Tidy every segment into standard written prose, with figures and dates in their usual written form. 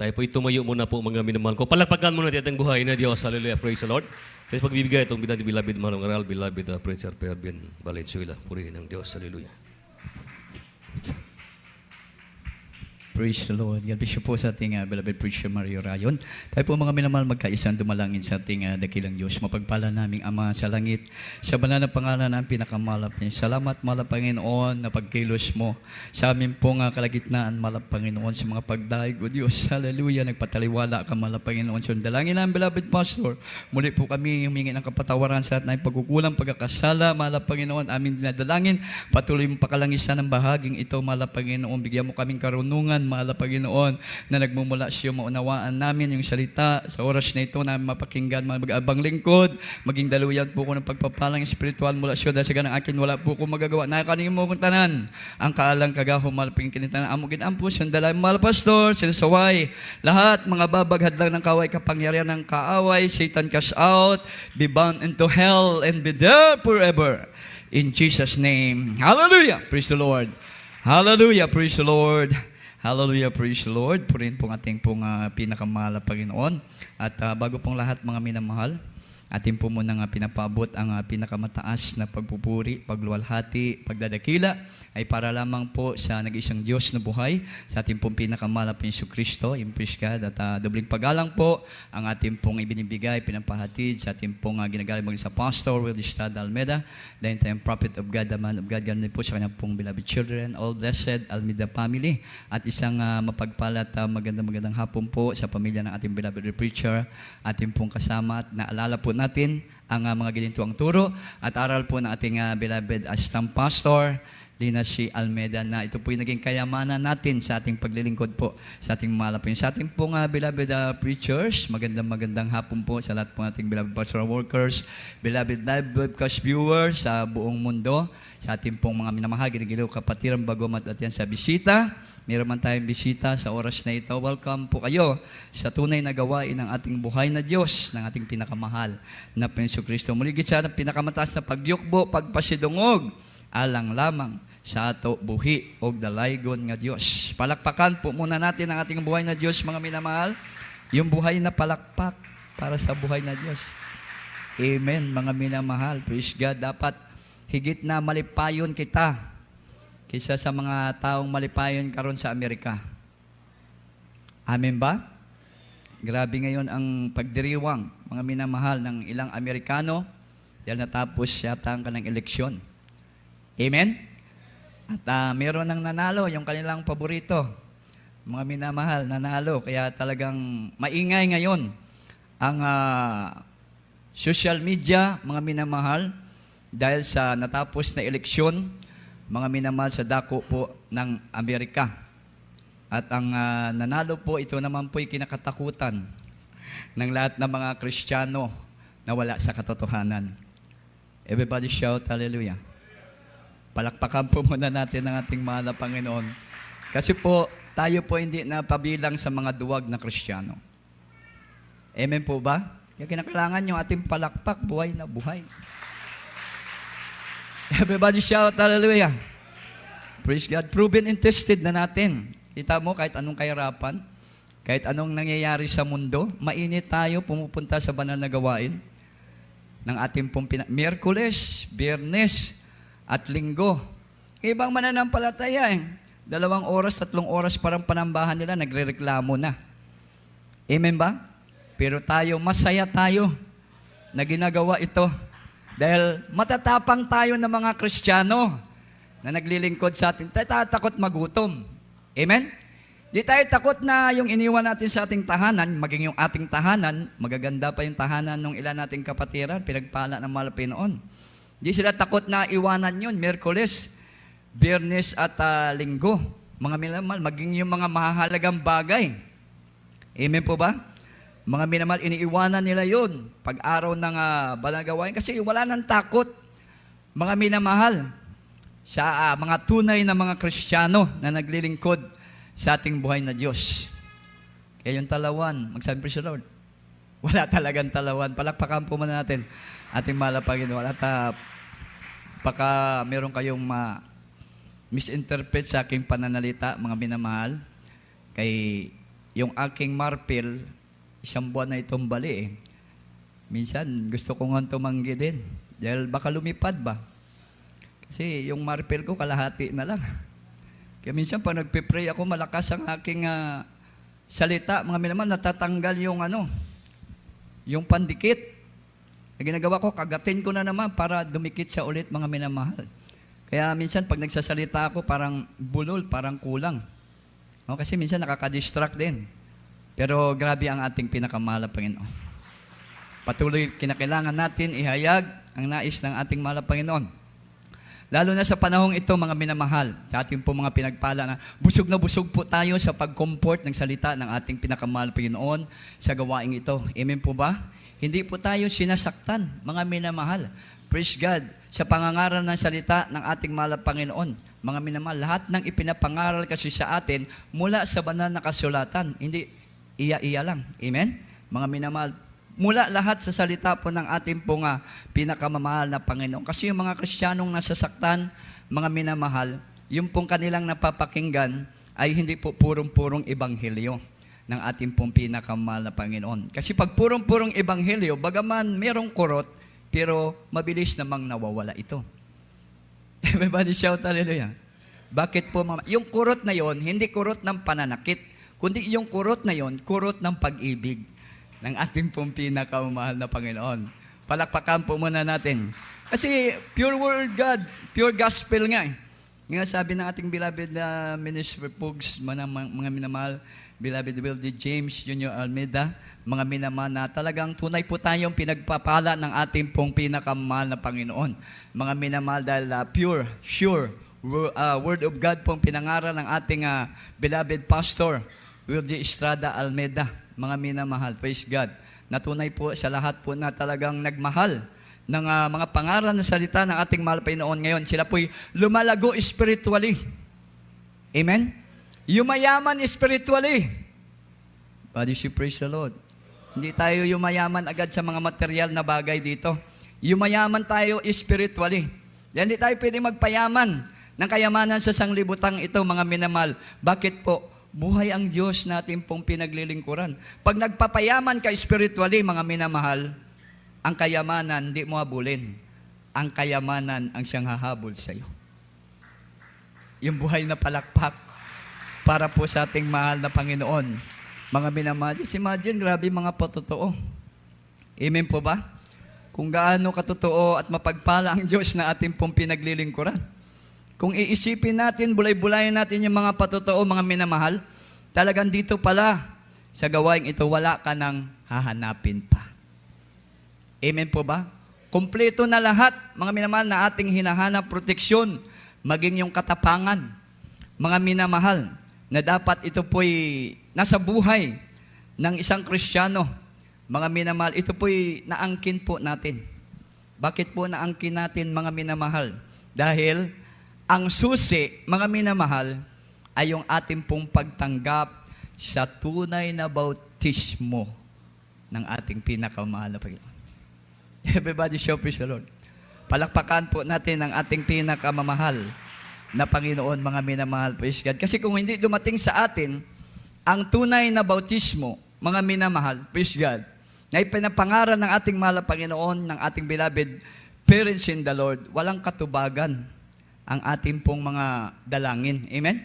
Tayo po itumayo muna po mga minamahal ko. Palakpakan muna natin ang buhay na Diyos. Hallelujah. Praise the Lord. Tapos pagbibigay itong beloved manong aral, beloved Preacher Pervin Valenzuela. Purihin ang Diyos. Hallelujah. Praise the Lord. God bless you po sa ating beloved preacher Mario Rayon. Tayo po mga minamahal magkaisang dumalangin sa ating dakilang Diyos. Mapagpala naming Ama sa langit. Sa banal na pangalan ng pinakamalap niya. Salamat malap Panginoon na pagkilos mo sa amin pong kalagitnaan malap Panginoon sa mga pagdaig o Diyos. Hallelujah. Nagpataliwala ka malap Panginoon. So dalangin ng beloved pastor. Muli po kami humingi ng kapatawaran sa ating pagkukulang, pagkakasala malap Panginoon. Amin dinadalangin. Patuloy mong pakalangisan ng bahaging ito malap Panginoon. Bigyan mo kaming karunungan mahal na Panginoon, na nagmumula sa iyo, maunawaan namin yung salita sa oras na ito na mapakinggan, mag-abang lingkod, maging daluyan po ko ng pagpapalang spiritual mula sa iyo, dahil sa ganang akin, wala po ko magagawa. Nakanin mo kong tanan, ang kaalang kagaho, malaping kinitanan, amugin ampus, yung dalay, mahal pastor, sinasaway, lahat, mga babaghad lang ng kaway, kapangyarihan ng kaaway, Satan cast out, be bound into hell, and be there forever. In Jesus' name. Hallelujah! Praise the Lord. Hallelujah! Praise the Lord. Hallelujah, praise the Lord. Purihin pong ating pinakamahal na Panginoon. At bago pong lahat mga minamahal, atin po muna pinapabot ang pinakamataas na pagpupuri, pagluwalhati, pagdadakila ay para lamang po sa nag-isang Diyos na buhay, sa ating pong pinakamahal na Yesu Kristo, yung praise God, at dobling paggalang po ang ating pong ibinibigay, pinapahatid sa ating pong ginagaling maging sa Pastor Will Estrada Almeida, the entire prophet of God, the man of God, ganun po sa kanyang pong beloved children, all blessed Almeida family, at isang mapagpalat magandang hapon po sa pamilya ng ating beloved preacher, ating pong kasama, at naalala po natin ang mga ginintuang turo at aral po ng ating beloved assistant pastor, Lina C. Almeida, na ito po yung naging kayamanan natin sa ating paglilingkod po sa ating malapin. Sa ating pong beloved preachers, magandang hapon po sa lahat po ating beloved pastoral workers, beloved live broadcast viewers sa buong mundo, sa ating pong mga minamahal, ginigiliw kapatiran bagomat at yan sa bisita. Meron man tayong bisita sa oras na ito. Welcome po kayo sa tunay na gawain ng ating buhay na Diyos, ng ating pinakamahal na Yesu Kristo. Muligit sa pinakamataas na pagyukbo, pagpasidungog, alang lamang sa ato buhi o dalaygon nga Diyos. Palakpakan po muna natin ang ating buhay na Diyos, mga minamahal. Yung buhay na palakpak para sa buhay na Diyos. Amen, mga minamahal. Praise God. Dapat higit na malipayon kita kaysa sa mga taong malipayon karon sa Amerika. Amen ba? Grabe ngayon ang pagdiriwang, mga minamahal, ng ilang Amerikano dahil natapos yata ang kanang eleksyon. Amen? At meron nang nanalo, yung kanilang paborito. Mga minamahal, nanalo. Kaya talagang maingay ngayon ang social media, mga minamahal, dahil sa natapos na eleksyon, mga minamahal, sa dako po ng Amerika. At ang nanalo po, ito naman po ay kinakatakutan ng lahat ng mga Kristiyano na wala sa katotohanan. Everybody shout, hallelujah. Palakpakan po muna natin ang ating mahal na Panginoon. Kasi po, tayo po hindi napabilang sa mga duwag na Kristiyano. Amen po ba? Kaya kinakailangan yung ating palakpak, buhay na buhay. Everybody shout, hallelujah. Praise God. Proven and tested na natin. Kita mo, kahit anong kahirapan, kahit anong nangyayari sa mundo, mainit tayo pumupunta sa banal na gawain ng ating pong Miyerkules, Biyernes, at Linggo. Ibang mananampalataya 2 oras, 3 oras parang panambahan nila, nagrereklamo na. Amen ba? Pero tayo, masaya tayo na ginagawa ito. Dahil matatapang tayo ng mga Kristiyano na naglilingkod sa atin. Tayo takot magutom. Amen? Di tayo takot na yung iniwan natin sa ating tahanan, maging yung ating tahanan, magaganda pa yung tahanan ng ilan nating kapatiran, pinagpala ng mahal na Panginoon. Di sila takot na iwanan yun, Miyerkules, Biyernes at Linggo. Mga minamahal, maging yung mga mahahalagang bagay. Amen po ba? Mga minamahal, iniiwanan nila yun pag araw ng banagawain kasi wala nang takot. Mga minamahal, sa mga tunay na mga Kristiyano na naglilingkod sa ating buhay na Diyos. Kaya yung talawan, magsabi praise the Lord. Wala talagang talawan. Palakpakan po muna natin ating mahal na Panginoon. At baka meron kayong misinterpret sa aking pananalita, mga minamahal, kay yung aking marpil, 1 buwan na itong bali eh. Minsan, gusto ko nga tumanggi din. Dahil baka lumipad ba? Kasi yung marpil ko, kalahati na lang. Kaya minsan, pag nagpipray ako, malakas ang aking salita. Mga minamahal, natatanggal yung pandikit. Na ginagawa ko, kagatin ko na naman para dumikit siya ulit, mga minamahal. Kaya minsan, pag nagsasalita ako, parang bulol, parang kulang. Kasi minsan, nakaka-distract din. Pero grabe ang ating pinakamahal na Panginoon. Patuloy kinakailangan natin ihayag ang nais ng ating mahal na Panginoon. Lalo na sa panahong ito, mga minamahal, sa ating po mga pinagpala na busog po tayo sa pag-comport ng salita ng ating pinakamahal na Panginoon sa gawaing ito. Amen po ba? Hindi po tayo sinasaktan, mga minamahal. Praise God, sa pangangaral ng salita ng ating mahal na Panginoon. Mga minamahal, lahat ng ipinapangaral kasi sa atin mula sa banal na kasulatan, hindi iya-iya lang. Amen? Mga minamahal, mula lahat sa salita po ng ating pong pinakamamahal na Panginoon. Kasi yung mga Kristiyanong nasasaktan, mga minamahal, yung pong kanilang napapakinggan ay hindi po purong-purong ebanghelyo ng ating pong pinakamamahal na Panginoon. Kasi pag purong-purong ebanghelyo, bagaman merong kurot, pero mabilis namang nawawala ito. Everybody shout hallelujah. Bakit po? Yung kurot na yon, hindi kurot ng pananakit, kundi yung kurot na yon, kurot ng pag-ibig ng ating pong pinakamahal na Panginoon. Palakpakan po muna natin. Kasi pure word God, pure gospel nga eh. Nga sabi ng ating beloved na Minister Pugs, mga minamahal, beloved Will D. James Jr. Almeida, mga minamahal na talagang tunay po tayong pinagpapala ng ating pong pinakamahal na Panginoon. Mga minamahal dahil pure, sure, word of God pong pinangaral ng ating beloved pastor, Will D. Estrada Almeida, mga minamahal, praise God. Natunay po sa lahat po na talagang nagmahal ng mga pangaral na salita ng ating mahal Panginoon ngayon. Sila po'y lumalago spiritually. Amen? Yumayaman spiritually. Body she praise the Lord. Hindi tayo yumayaman agad sa mga material na bagay dito. Yumayaman tayo spiritually. Hindi tayo pwede magpayaman ng kayamanan sa sanglibutang ito, mga minamahal. Bakit po? Buhay ang Diyos natin pong pinaglilingkuran. Pag nagpapayaman ka spiritually, mga minamahal, ang kayamanan hindi mo habulin. Ang kayamanan ang siyang hahabol sa iyo. Yung buhay na palakpak para po sa ating mahal na Panginoon. Mga minamahal, just imagine, grabe mga patotoo. Amen po ba? Kung gaano katotoo at mapagpala ang Diyos na ating pong pinaglilingkuran. Kung iisipin natin, bulay-bulayan natin yung mga patotoo, mga minamahal, talagang dito pala, sa gawaing ito, wala ka nang hahanapin pa. Amen po ba? Kompleto na lahat, mga minamahal, na ating hinahanap proteksyon, maging yung katapangan, mga minamahal, na dapat ito po'y nasa buhay ng isang Kristiyano. Mga minamahal, ito po'y naangkin po natin. Bakit po naangkin natin, mga minamahal? Dahil ang susi, mga minamahal, ay yung ating pong pagtanggap sa tunay na bautismo ng ating pinakamahal na Panginoon. Everybody show praise the Lord. Palakpakan po natin ang ating pinakamamahal na Panginoon, mga minamahal, praise God. Kasi kung hindi dumating sa atin ang tunay na bautismo, mga minamahal, praise God, na ipinapangaral ng ating mahal na Panginoon, ng ating beloved parents in the Lord, walang katubagan ang ating pong mga dalangin. Amen?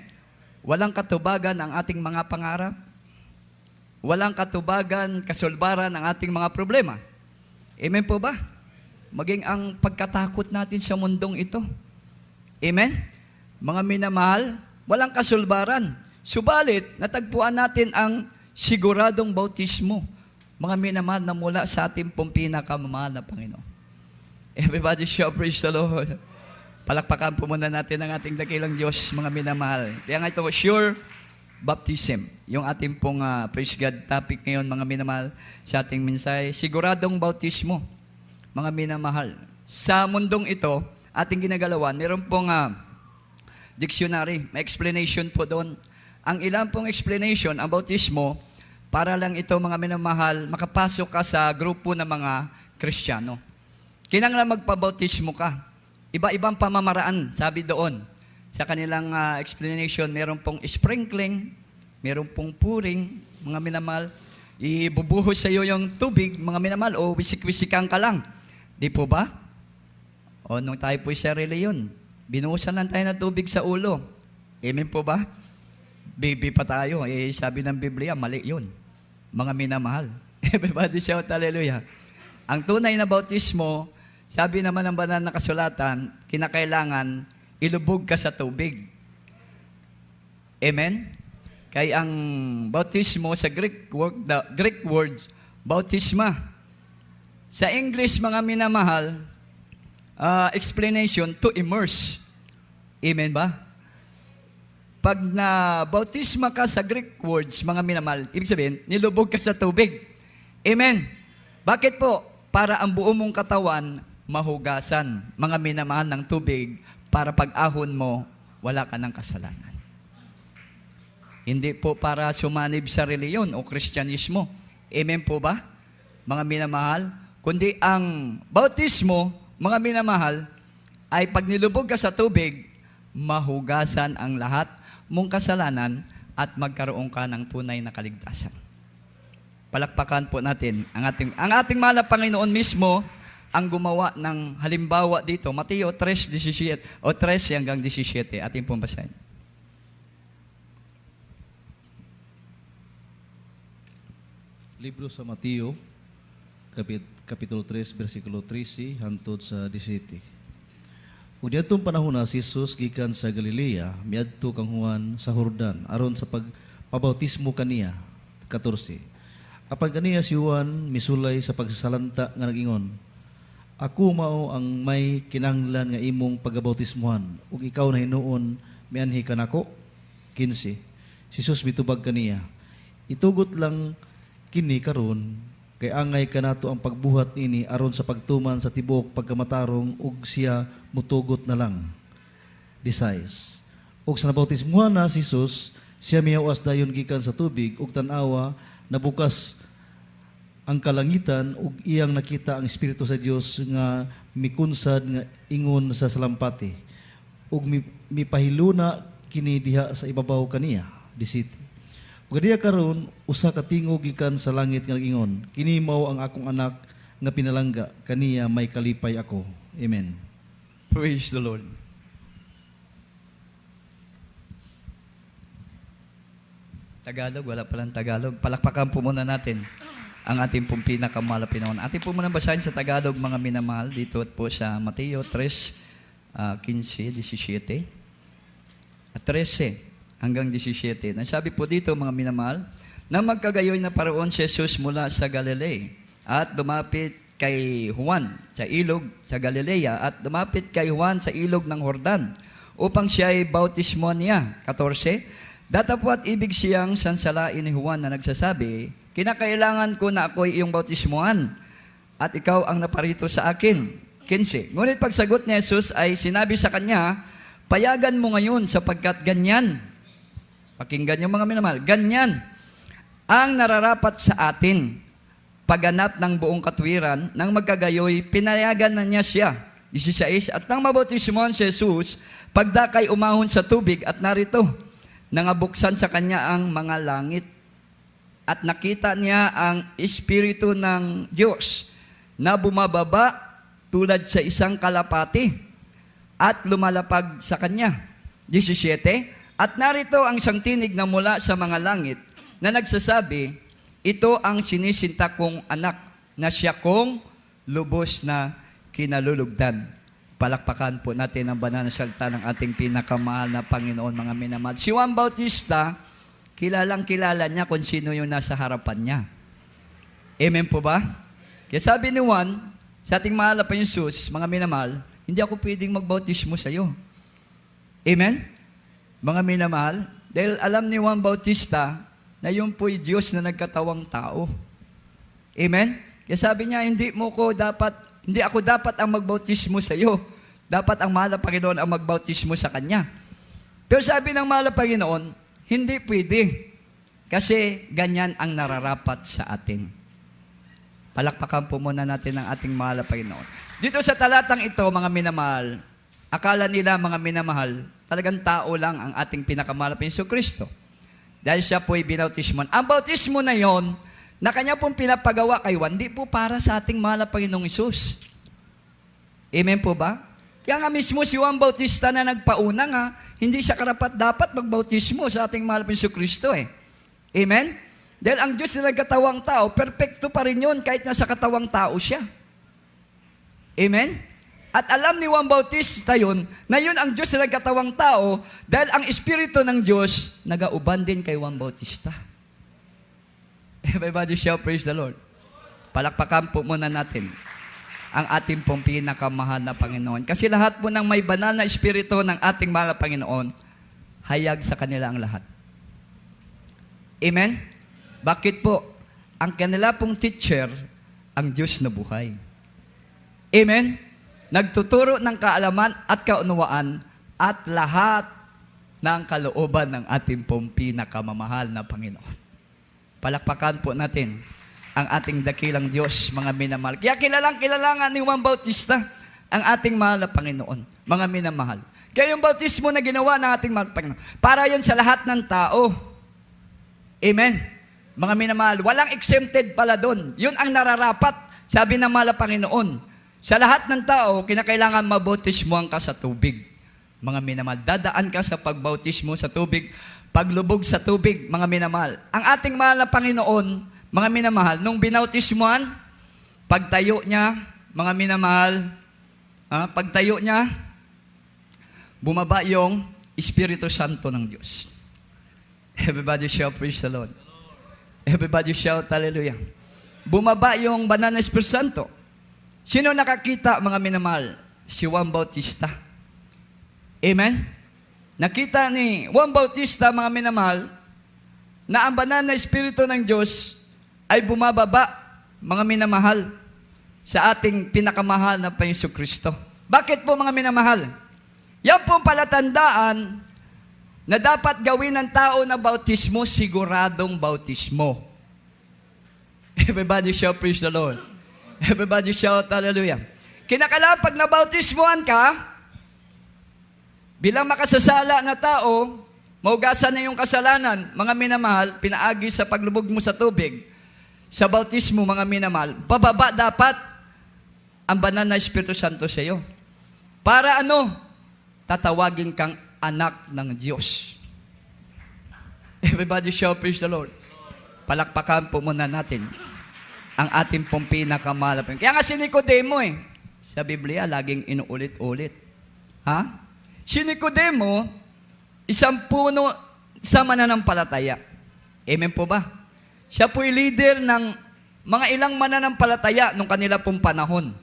Walang katubagan ang ating mga pangarap. Walang katubagan, kasulbaran ang ating mga problema. Amen po ba? Maging ang pagkatakot natin sa mundong ito. Amen? Mga minamahal, walang kasulbaran. Subalit, natagpuan natin ang siguradong bautismo. Mga minamahal na mula sa ating pong pinakamamahal na Panginoon. Everybody shout praise the Lord. Palakpakan po muna natin ang ating dakilang Diyos, mga minamahal. Kaya nga ito, sure baptism. Yung ating pong praise God topic ngayon, mga minamahal, sa ating mensahe. Siguradong bautismo, mga minamahal. Sa mundong ito, ating ginagalawan, meron pong dictionary, may explanation po doon. Ang ilang pong explanation, ang bautismo, para lang ito, mga minamahal, makapasok ka sa grupo ng mga Kristiyano. Kinanglan magpabautismo ka. Iba-ibang pamamaraan, sabi doon. Sa kanilang explanation, meron pong sprinkling, meron pong pouring, mga minamahal, ibubuhos sa iyo yung tubig, mga minamahal, o wisik-wisikan ka lang. Di po ba? O nung tayo po'y sa reliyon, binuhusan lang tayo ng tubig sa ulo. Amen po ba? Baby pa tayo. Sabi ng Biblia, mali yun. Mga minamahal. Everybody shout hallelujah. Ang tunay na bautismo, sabi naman ng banal na kasulatan, kinakailangan ilubog ka sa tubig. Amen? Kaya ang bautismo sa Greek words, bautisma. Sa English, mga minamahal, explanation, to immerse. Amen ba? Pag na bautisma ka sa Greek words, mga minamahal, ibig sabihin, nilubog ka sa tubig. Amen? Bakit po? Para ang buo mong katawan, mahugasan, mga minamahal ng tubig, para pag-ahon mo, wala ka ng kasalanan. Hindi po para sumanib sa reliyon o Kristyanismo. Amen po ba? Mga minamahal, kundi ang bautismo, mga minamahal, ay pag nilubog ka sa tubig, mahugasan ang lahat mong kasalanan at magkaroon ka ng tunay na kaligtasan. Palakpakan po natin ang ating mahal na Panginoon mismo ang gumawa ng halimbawa dito. Mateo 3:17 o 13 hanggang 17. Ating pong basahin. Libro sa Mateo, Kapitulo 3, versikulo 13, hantod sa 17. Ug diadtong panahon na si Jesus gikan sa Galilea, miadto kang Juan sa Jordan, aron sa pagpabautismo kaniya. 14. Apan kaniya si Juan misulay sa pagsasalanta nga nag-ingon, Ako mao ang may kinahanglan nga imong pagabautismuhan, ug ikaw na hinuon mianhi ka nako. 15. Si Jesus mitubag kaniya, Itugot lang kini karon, kay angay kanato ang pagbuhat ini aron sa pagtuman sa tibuok pagkamatarong ug siya mutugot na lang. 16. Ug sa nabautismuhan na si Jesus, siya miyawas dayon gikan sa tubig ug tan-awa nabukas ang kalangitan ug iyang nakita ang Espiritu sa Dios nga mikunsad nga ingon sa salampati ug mipahiluna kini diha sa ibabaw kaniya. 17. Ug diha karon usa ka tingog gikan sa langit nga nag-ingon, Kini mao ang akong anak nga pinalangga, kaniya may kalipay ako. Amen. Praise the Lord. Tagalog, wala palang Tagalog. Palakpakan po muna natin ang ating pong pinakamahal na Pinoon. Ating po muna basahin sa Tagalog, mga minamahal, dito po sa Mateo 3, 15, 17, at 13 hanggang 17. Nasabi po dito, mga minamahal, na magkagayoy na paraon si Jesus mula sa Galilee at dumapit kay Juan sa ilog sa Galilea at dumapit kay Juan sa ilog ng Jordan upang siya ay bautismuhan niya. 14. Datapwat ibig siyang sansalain ni Juan na nagsasabi, Kinakailangan ko na ako'y iyong bautismuhan at ikaw ang naparito sa akin. 15. Ngunit pagsagot ni Jesus ay sinabi sa kanya, Payagan mo ngayon sapagkat ganyan. Pakinggan yung mga minamahal. Ganyan ang nararapat sa atin. Pagganap ng buong katwiran, nang magkagayoy, pinayagan na niya siya. 16. At nang mabautismuhan si Jesus, pagdakay umahon sa tubig at narito, nangabuksan sa kanya ang mga langit. At nakita niya ang Espiritu ng Diyos na bumababa tulad sa isang kalapati at lumalapag sa kanya. 17. At narito ang isang tinig na mula sa mga langit na nagsasabi, Ito ang sinisinta kong anak na siya kong lubos na kinalulugdan. Palakpakan po natin ang banal na salita ng ating pinakamahal na Panginoon, mga minamahal. Si Juan Bautista, kilalang-kilala niya kung sino yung nasa harapan niya. Amen po ba? Kaya sabi ni Juan, sa ating mahal na Jesus, mga minamahal, hindi ako pwedeng magbautismo sa iyo. Amen? Mga minamahal, dahil alam ni Juan Bautista na yun po'y Diyos na nagkatawang tao. Amen? Kaya sabi niya, hindi ako dapat ang magbautismo sa iyo. Dapat ang mahal na Panginoon ang magbautismo sa Kanya. Pero sabi ng mahal na Panginoon, hindi pwede. Kasi ganyan ang nararapat sa atin. Palakpakan po muna natin ang ating mahal na Panginoon. Dito sa talatang ito, mga minamahal, akala nila, mga minamahal, talagang tao lang ang ating pinakamahal na Kristo. Dahil siya po'y binautismon. Ang bautismo na yon, na kanya pong pinapagawa kay Juan, di po para sa ating mahal na Panginoong Isus. Amen po ba? Kaya nga mismo si Juan Bautista na nagpauna nga, hindi siya karapat-dapat magbautismo sa ating mahal na Panginoong Kristo eh. Amen? Dahil ang Diyos na nagkatawang tao, perfecto pa rin yun kahit nasa katawang tao siya. Amen? At alam ni Juan Bautista yun, na yun ang Diyos na nagkatawang tao, dahil ang Espiritu ng Diyos, nagauban din kay Juan Bautista. Everybody shout, praise the Lord. Palakpakan po muna natin ang ating pong pinakamahal na Panginoon. Kasi lahat po ng may banal na Espiritu ng ating mahal na Panginoon, hayag sa kanila ang lahat. Amen? Bakit po? Ang kanila pong teacher, ang Diyos na buhay. Amen? Nagtuturo ng kaalaman at kaunawaan at lahat ng kalooban ng ating pong pinakamamahal na Panginoon. Palakpakan po natin ang ating dakilang Diyos, mga minamahal. Kaya kilala nga ni Juan Bautista ang ating mahal na Panginoon, mga minamahal. Kaya yung bautismo na ginawa ng ating mahal na Panginoon, para yun sa lahat ng tao. Amen? Mga minamahal, walang exempted pala doon. Yun ang nararapat, sabi ng mahal na Panginoon. Sa lahat ng tao, kinakailangan mabautismohan ka sa tubig. Mga minamahal, dadaan ka sa pagbautismo sa tubig, paglubog sa tubig, mga minamahal. Ang ating mahal na Panginoon, mga minamahal, nung binautismohan, pagtayo niya, mga minamahal, pagtayo niya, bumaba yung Espiritu Santo ng Diyos. Everybody shout, praise the Lord. Everybody shout, hallelujah. Bumaba yung banal na Espiritu Santo. Sino nakakita, mga minamahal? Si Juan Bautista. Amen? Nakita ni Juan Bautista, mga minamahal, na ang banal na Espiritu ng Diyos ay bumababa, mga minamahal, sa ating pinakamahal na Panginoong Kristo. Bakit po, mga minamahal? Yan pong palatandaan na dapat gawin ng tao na bautismo, siguradong bautismo. Everybody shout, praise the Lord. Everybody shout, hallelujah. Kinakailangan pag nabautismohan ka, bilang makasasala na tao, maugasan na yung kasalanan, mga minamahal, pinaagi sa paglubog mo sa tubig, sa bautismo, mga minamahal, bababa dapat ang banal na Espiritu Santo sa iyo. Para ano? Tatawagin kang anak ng Diyos. Everybody shout, praise the Lord. Palakpakan po muna natin ang ating pong pinakamahal. Kaya nga si Nicodemo sa Biblia, laging inuulit-ulit. Ha? Si Nicodemo, isang puno sa mananampalataya. Amen po ba? Siya po'y leader ng mga ilang mananampalataya nung kanila pong panahon.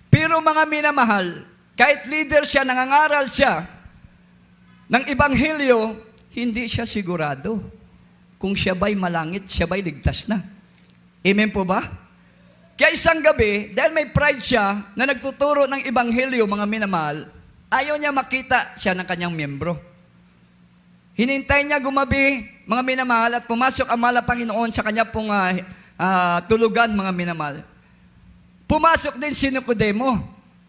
Pero mga minamahal, kahit leader siya, nangangaral siya ng Ebanghelyo, hindi siya sigurado kung siya ba'y malangit, siya ba'y ligtas na. Amen po ba? Kaya isang gabi, dahil may pride siya na nagtuturo ng Ebanghelyo, mga minamahal, ayaw niya makita siya ng kanyang miyembro. Hinintay niya gumabi, mga minamahal, at pumasok ang mahal na Panginoon sa kanya pong tulugan, mga minamahal. Pumasok din si Nicodemo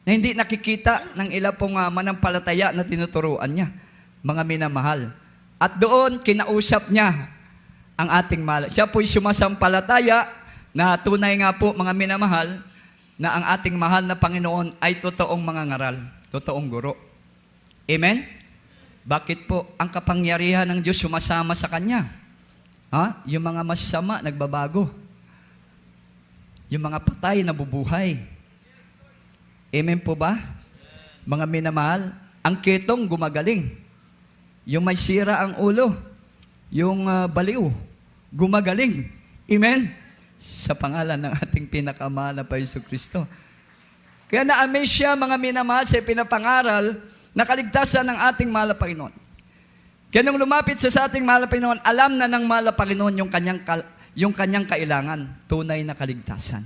na hindi nakikita ng ilang pong manampalataya na tinuturuan niya, mga minamahal. At doon, kinausap niya ang ating mahal. Siya po'y sumasampalataya na tunay nga po, mga minamahal, na ang ating mahal na Panginoon ay totoong mga ngaral, totoong guro. Amen? Bakit po ang kapangyarihan ng Diyos sumasama sa Kanya? Yung mga masama, nagbabago. Yung mga patay, nabubuhay. Amen po ba? Mga minamahal, ang ketong gumagaling. Yung may sira ang ulo, yung baliw, gumagaling. Amen? Sa pangalan ng ating pinakamahal na Panginoong Kristo. Kaya na-amaze siya, mga minamahal, sa pinapangaral na kaligtasan ng ating mahal na Panginoon. Kaya nung lumapit sa ating mahal na Panginoon, alam na ng mahal na Panginoon yung kanyang kailangan, tunay na kaligtasan.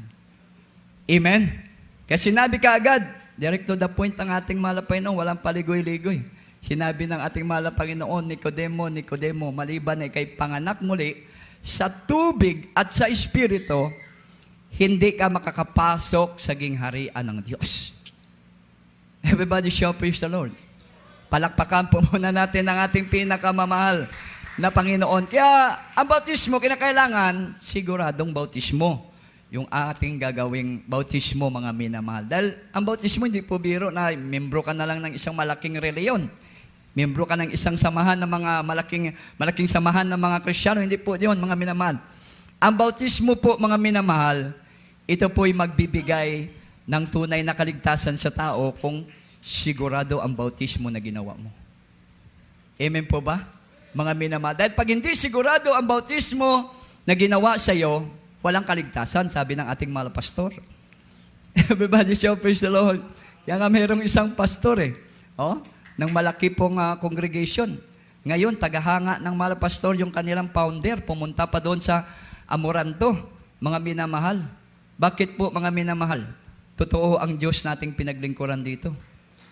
Amen? Kaya sinabi ka agad, direct to the point ang ating mahal na Panginoon, walang paligoy-ligoy. Sinabi ng ating mahal na Panginoon, Nicodemo, maliban na ikay panganak muli, sa tubig at sa Espiritu, hindi ka makakapasok sa gingharian ng Diyos. Everybody shout, praise the Lord. Palakpakan po muna natin ang ating pinakamamahal na Panginoon. Kaya ang bautismo, kinakailangan siguradong bautismo. Yung ating gagawing bautismo, mga minamahal. Dahil ang bautismo hindi po biro na membro ka na lang ng isang malaking reliyon. Membro ka ng isang samahan ng mga malaking samahan ng mga Kristiyano. Hindi po yun, mga minamahal. Ang bautismo po, mga minamahal, ito po'y magbibigay ng tunay na kaligtasan sa tao kung sigurado ang bautismo na ginawa mo. Amen po ba? Mga minamahal. Dahil pag hindi sigurado ang bautismo na ginawa sa iyo, walang kaligtasan, sabi ng ating mga pastor. Everybody shout, praise the Lord. Kaya nga mayroong isang pastor ng malaki pong congregation. Ngayon, tagahanga ng mga pastor yung kanilang founder, pumunta pa doon sa Amoranto, mga minamahal. Bakit po, mga minamahal? Totoo ang Diyos nating pinaglingkuran dito.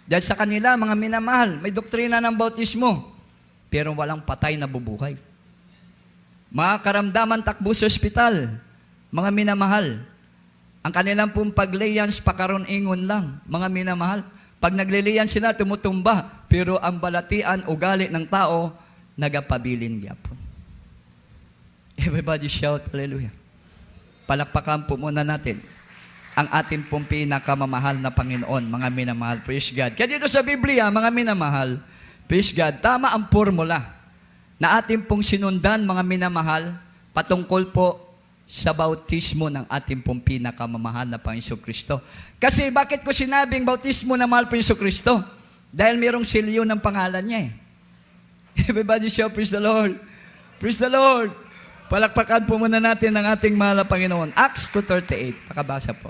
Dahil sa kanila, mga minamahal, may doktrina ng bautismo, pero walang patay na bubuhay. Mga karamdaman takbo sa ospital, mga minamahal, ang kanilang pong pagliyans pakaron-ingon lang, mga minamahal. Pag nagliliyan sila, tumutumba, pero ang balatian, ugali ng tao, nagapabilin gyapon. Everybody shout, hallelujah. Palakpakan po muna natin ang ating pong pinakamamahal na Panginoon, mga minamahal. Praise God. Kaya dito sa Biblia, mga minamahal, praise God, tama ang formula na ating pong sinundan, mga minamahal, patungkol po sa bautismo ng ating pong pinakamamahal na Panginoon Kristo. Kasi bakit ko sinabing bautismo na mahal Panginoon Kristo? Dahil mayroong silyo ng pangalan niya eh. Everybody shout, praise the Lord. Praise the Lord. Palakpakan po muna natin ang ating mahal na Panginoon. Acts 2:38. Pakabasa po.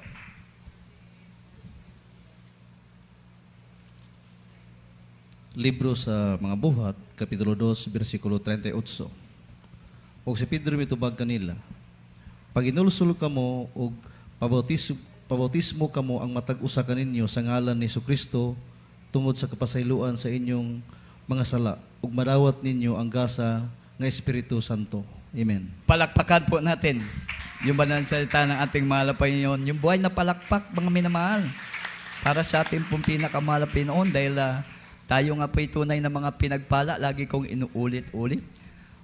Libro sa mga buhat, Kapitulo 2, versikulo 38. O si Pedro mitubag kanila, pag inulsul kamo o pabautismo kamo ang matag-usa kaninyo sa ngalan ni Jesucristo tungod sa kapasayloan sa inyong mga sala ug madawat ninyo ang gasa ng Espiritu Santo. Amen. Palakpakan po natin yung banal na salita ng ating mahal na Panginoon. Yung buhay na palakpak, mga minamahal, para sa ating pong pinakamahal na Panginoon dahil tayo nga po'y tunay na mga pinagpala, lagi kong inuulit-ulit.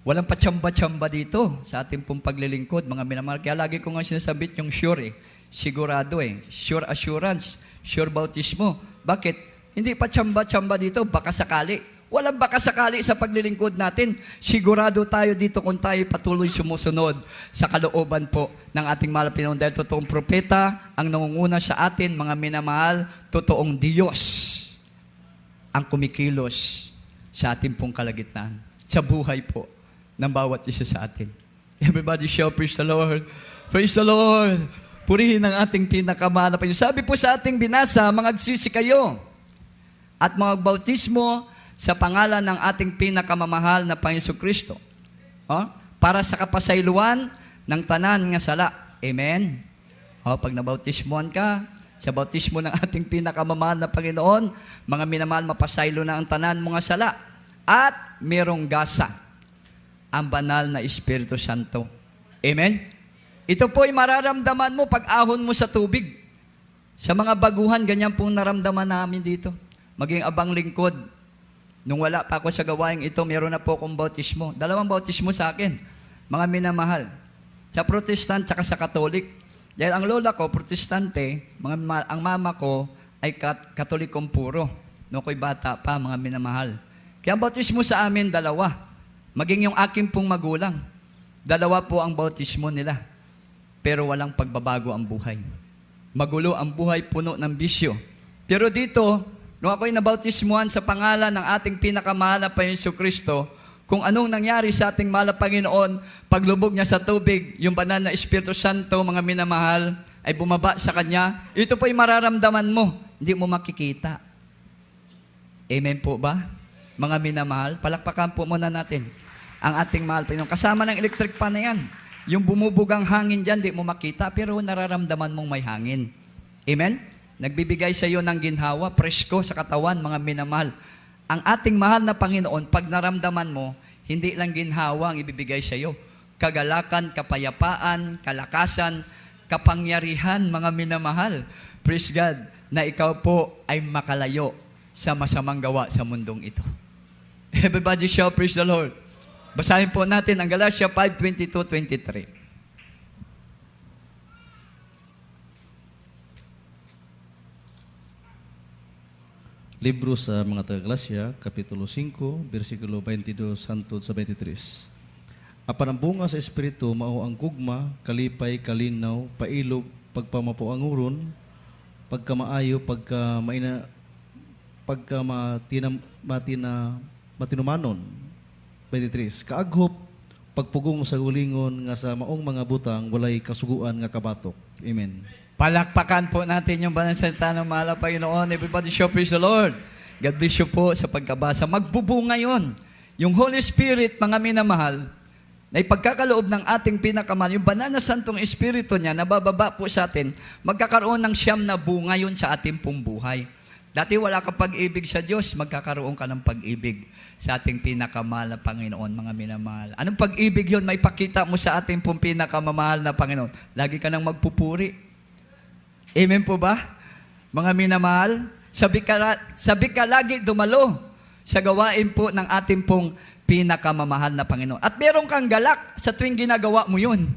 Walang patsamba-tsamba dito sa ating pong paglilingkod, mga minamahal. Kaya lagi ko nga sinasabit yung sure sigurado sure assurance, sure bautismo. Bakit? Hindi patsamba-tsamba dito, baka sakali. Walang baka sakali sa paglilingkod natin. Sigurado tayo dito kung tayo patuloy sumusunod sa kalooban po ng ating mahal na Panginoon. Dahil totoong propeta ang nangunguna sa atin, mga minamahal, totoong Diyos ang kumikilos sa ating pong kalagitnaan, sa buhay po ng bawat isa sa atin. Everybody shout, praise the Lord. Praise the Lord. Purihin ang ating pinakamahal na Panginoon. Sabi po sa ating binasa, mangagsisi kayo at magbautismo sa pangalan ng ating pinakamamahal na Panginoon Kristo. Para sa kapasayloan ng tanan nga sala. Amen? Pag nabautismoan ka, sa bautismo ng ating pinakamamahal na Panginoon, mga minamahal, mapasaylo na ang tanan mga sala. At merong gasa ang banal na Espiritu Santo. Amen? Ito po ay mararamdaman mo pag ahon mo sa tubig. Sa mga baguhan, ganyan pong naramdaman namin dito. Maging abang lingkod. Nung wala pa ako sa gawaing ito, meron na po akong bautismo. 2 bautismo sa akin, mga minamahal. Sa Protestant at sa Katolik. Dahil ang lola ko, Protestante, ang mama ko ay Katolikong puro. Noong ko'y bata pa, mga minamahal. Kaya ang bautismo sa amin, 2. Maging yung aking pong magulang. 2 po ang bautismo nila. Pero walang pagbabago ang buhay. Magulo ang buhay, puno ng bisyo. Pero dito, nung ako'y nabautismuhan sa pangalan ng ating pinakamahal na Panginoon Kristo, kung anong nangyari sa ating mahal na Panginoon, paglubog niya sa tubig, yung banal na Espiritu Santo, mga minamahal, ay bumaba sa Kanya, ito po'y mararamdaman mo, hindi mo makikita. Amen po ba? Mga minamahal, palakpakan po muna natin ang ating mahal Panginoon. Kasama ng electric fan na yan. Yung bumubugang hangin dyan, di mo makita, pero nararamdaman mong may hangin. Amen? Nagbibigay sa iyo ng ginhawa, presko sa katawan, mga minamahal. Ang ating mahal na Panginoon, pag naramdaman mo, hindi lang ginhawa ang ibibigay sa iyo. Kagalakan, kapayapaan, kalakasan, kapangyarihan, mga minamahal. Praise God, na ikaw po ay makalayo sa masamang gawa sa mundong ito. Everybody shout, praise the Lord. Basahin po natin ang Galatia 5:22-23. Libro sa mga taga-Galacia, Kapitulo 5, versikulo 22 hangtod sa 23. Apan ang bunga sa Espiritu, mao ang gugma, kalipay, kalinaw, pailog, pagpamapuanguron, pagkamaayo, matinumanon. 23. Kaaghop, pagpugong sa gulingon nga sa maong mga butang, walay kasuguan nga kabatok. Amen. Palakpakan po natin yung banal salita ng mahal na Panginoon. Everybody show praise the Lord. God bless you po sa pagkabasa. Magbubunga yon. Yung Holy Spirit, mga minamahal, na ipagkakaloob ng ating pinakamahal, yung banal na santong Espiritu niya, nabababa po sa atin, magkakaroon ng siyam na bunga yun sa ating pong buhay. Dati wala ka pag-ibig sa Diyos, magkakaroon ka ng pag-ibig sa ating pinakamahal na Panginoon, mga minamahal. Anong pag-ibig yun? May pakita mo sa ating pong pinakamamahal na Panginoon. Lagi ka nang magpupuri. Amen po ba? Mga minamahal, sabi ka lagi dumalo sa gawain po ng ating pong pinakamamahal na Panginoon. At meron kang galak sa tuwing ginagawa mo yun.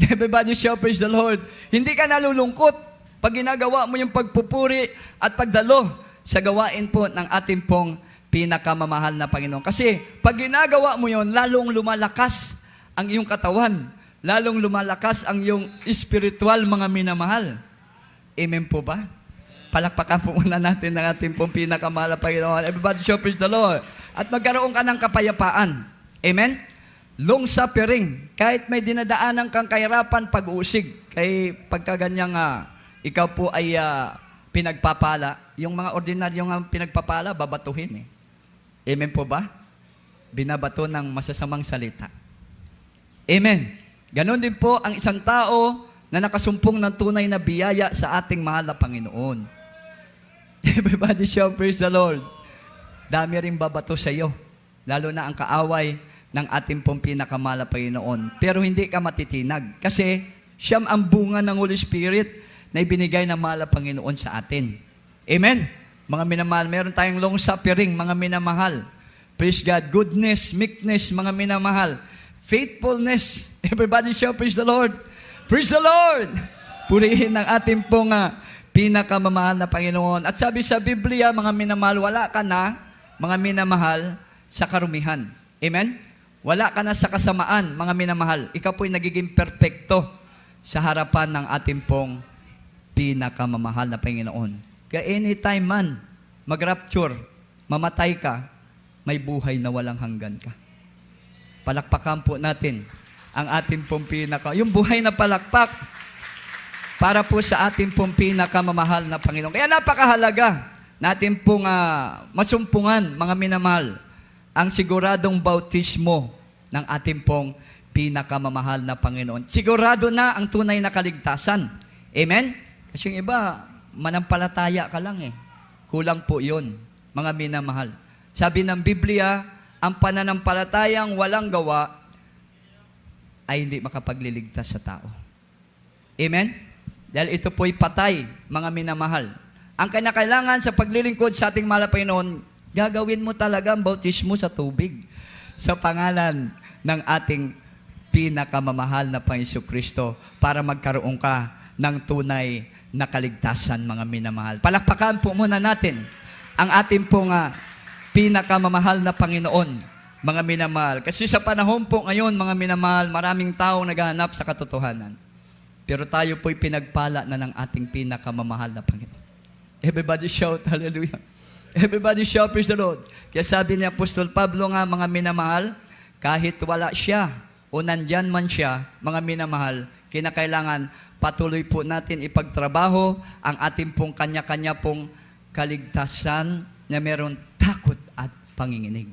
Everybody shout praise the Lord. Hindi ka nalulungkot pag ginagawa mo yung pagpupuri at pagdalo sa gawain po ng ating pong pinakamamahal na Panginoon. Kasi pag ginagawa mo yun, lalong lumalakas ang iyong katawan. Lalong lumalakas ang iyong spiritual, mga minamahal. Amen po ba? Palakpakan po muna natin ng ating pong pinakamahal na Panginoon. Everybody shout praise the Lord. At magkaroon ka ng kapayapaan. Amen? Long suffering. Kahit may dinadaanan kang kahirapan, pag-uusig. Kay pagkaganyang ikaw po ay pinagpapala. Yung mga ordinaryong pinagpapala, babatuhin eh. Amen po ba? Binabato ng masasamang salita. Amen. Ganon din po ang isang tao na nakasumpong ng tunay na biyaya sa ating mahal na Panginoon. Everybody shout praise the Lord. Dami rin babato sa iyo, lalo na ang kaaway ng ating pong pinakamahal na Panginoon. Pero hindi ka matitinag kasi siyam ang bunga ng Holy Spirit na ibinigay ng mahal na Panginoon sa atin. Amen? Mga minamahal, meron tayong long suffering, mga minamahal. Praise God. Goodness, meekness, mga minamahal. Faithfulness. Everybody shout praise the Lord. Praise the Lord! Purihin ang ating pong pinakamamahal na Panginoon. At sabi sa Biblia, mga minamahal, wala ka na, mga minamahal, sa karumihan. Amen? Wala ka na sa kasamaan, mga minamahal. Ikaw po'y nagiging perpekto sa harapan ng ating pong pinakamamahal na Panginoon. Kaya anytime man, mag-rapture, mamatay ka, may buhay na walang hanggan ka. Palakpakan po natin ang ating pong yung buhay na palakpak para po sa ating pong pinakamamahal na Panginoon. Kaya napakahalaga natin pong masumpungan, mga minamahal, ang siguradong bautismo ng ating pong pinakamamahal na Panginoon. Sigurado na ang tunay na kaligtasan. Amen? Kasi yung iba, manampalataya ka lang eh. Kulang po yun, mga minamahal. Sabi ng Biblia, ang pananampalatayang walang gawa ay hindi makapagliligtas sa tao. Amen? Dahil ito po'y patay, mga minamahal. Ang kinakailangan sa paglilingkod sa ating mahal na Panginoon, gagawin mo talaga ang bautismo sa tubig sa pangalan ng ating pinakamamahal na Panginoon Kristo para magkaroon ka ng tunay na kaligtasan, mga minamahal. Palakpakan po muna natin ang ating pong pinakamamahal na Panginoon, mga minamahal. Kasi sa panahon po ngayon, mga minamahal, maraming tao naghahanap sa katotohanan. Pero tayo po'y pinagpala na ng ating pinakamamahal na Panginoon. Everybody shout, hallelujah. Everybody shout, praise the Lord. Kaya sabi ni Apostol Pablo nga, mga minamahal, kahit wala siya o nandyan man siya, mga minamahal, kinakailangan patuloy po natin ipagtrabaho ang ating pong kanya-kanya pong kaligtasan na meron takot at panginginig.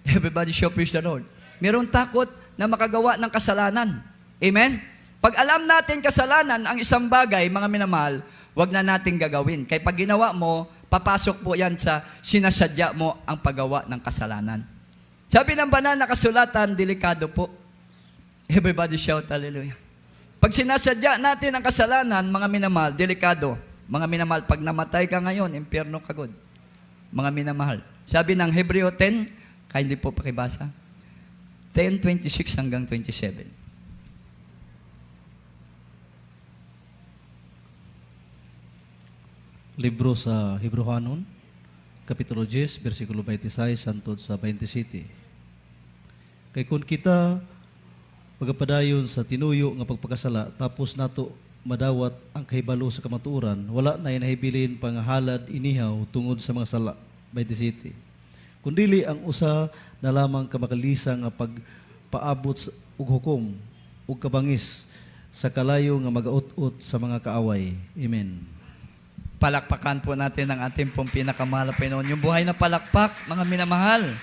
Everybody shout praise the Lord. Meron takot na makagawa ng kasalanan. Amen? Pag alam natin kasalanan ang isang bagay, mga minamahal, wag na natin gagawin. Kaya pag ginawa mo, papasok po yan sa sinasadya mo ang paggawa ng kasalanan. Sabi ng banal na kasulatan, delikado po. Everybody shout hallelujah. Pag sinasadya natin ang kasalanan, mga minamahal, delikado. Mga minamahal, pag namatay ka ngayon, impyerno ka God. Mga minamahal. Sabi ng Hebreo 10, kaya hindi po pakibasa. 10:26 hanggang 27. Libro sa Hebrehanon, Kapitulo 10, versikulo 26 hangtod sa 27. Kay kung kita pagapadayon sa tinuyo nga pagpakasala, tapos nato madawat ang kahibalo sa kamatuoran, wala na inahibilin pangahalad inihaw tungod sa mga sala. 27. Kundili ang usa na lamang kamakalisa nga pagpaabot og hukom ug kabangis sa kalayo nga magaut-ut sa mga kaaway. Amen. Palakpakan po natin ang ating pong pinakamahal na Panginoon. Yung buhay na palakpak, mga minamahal,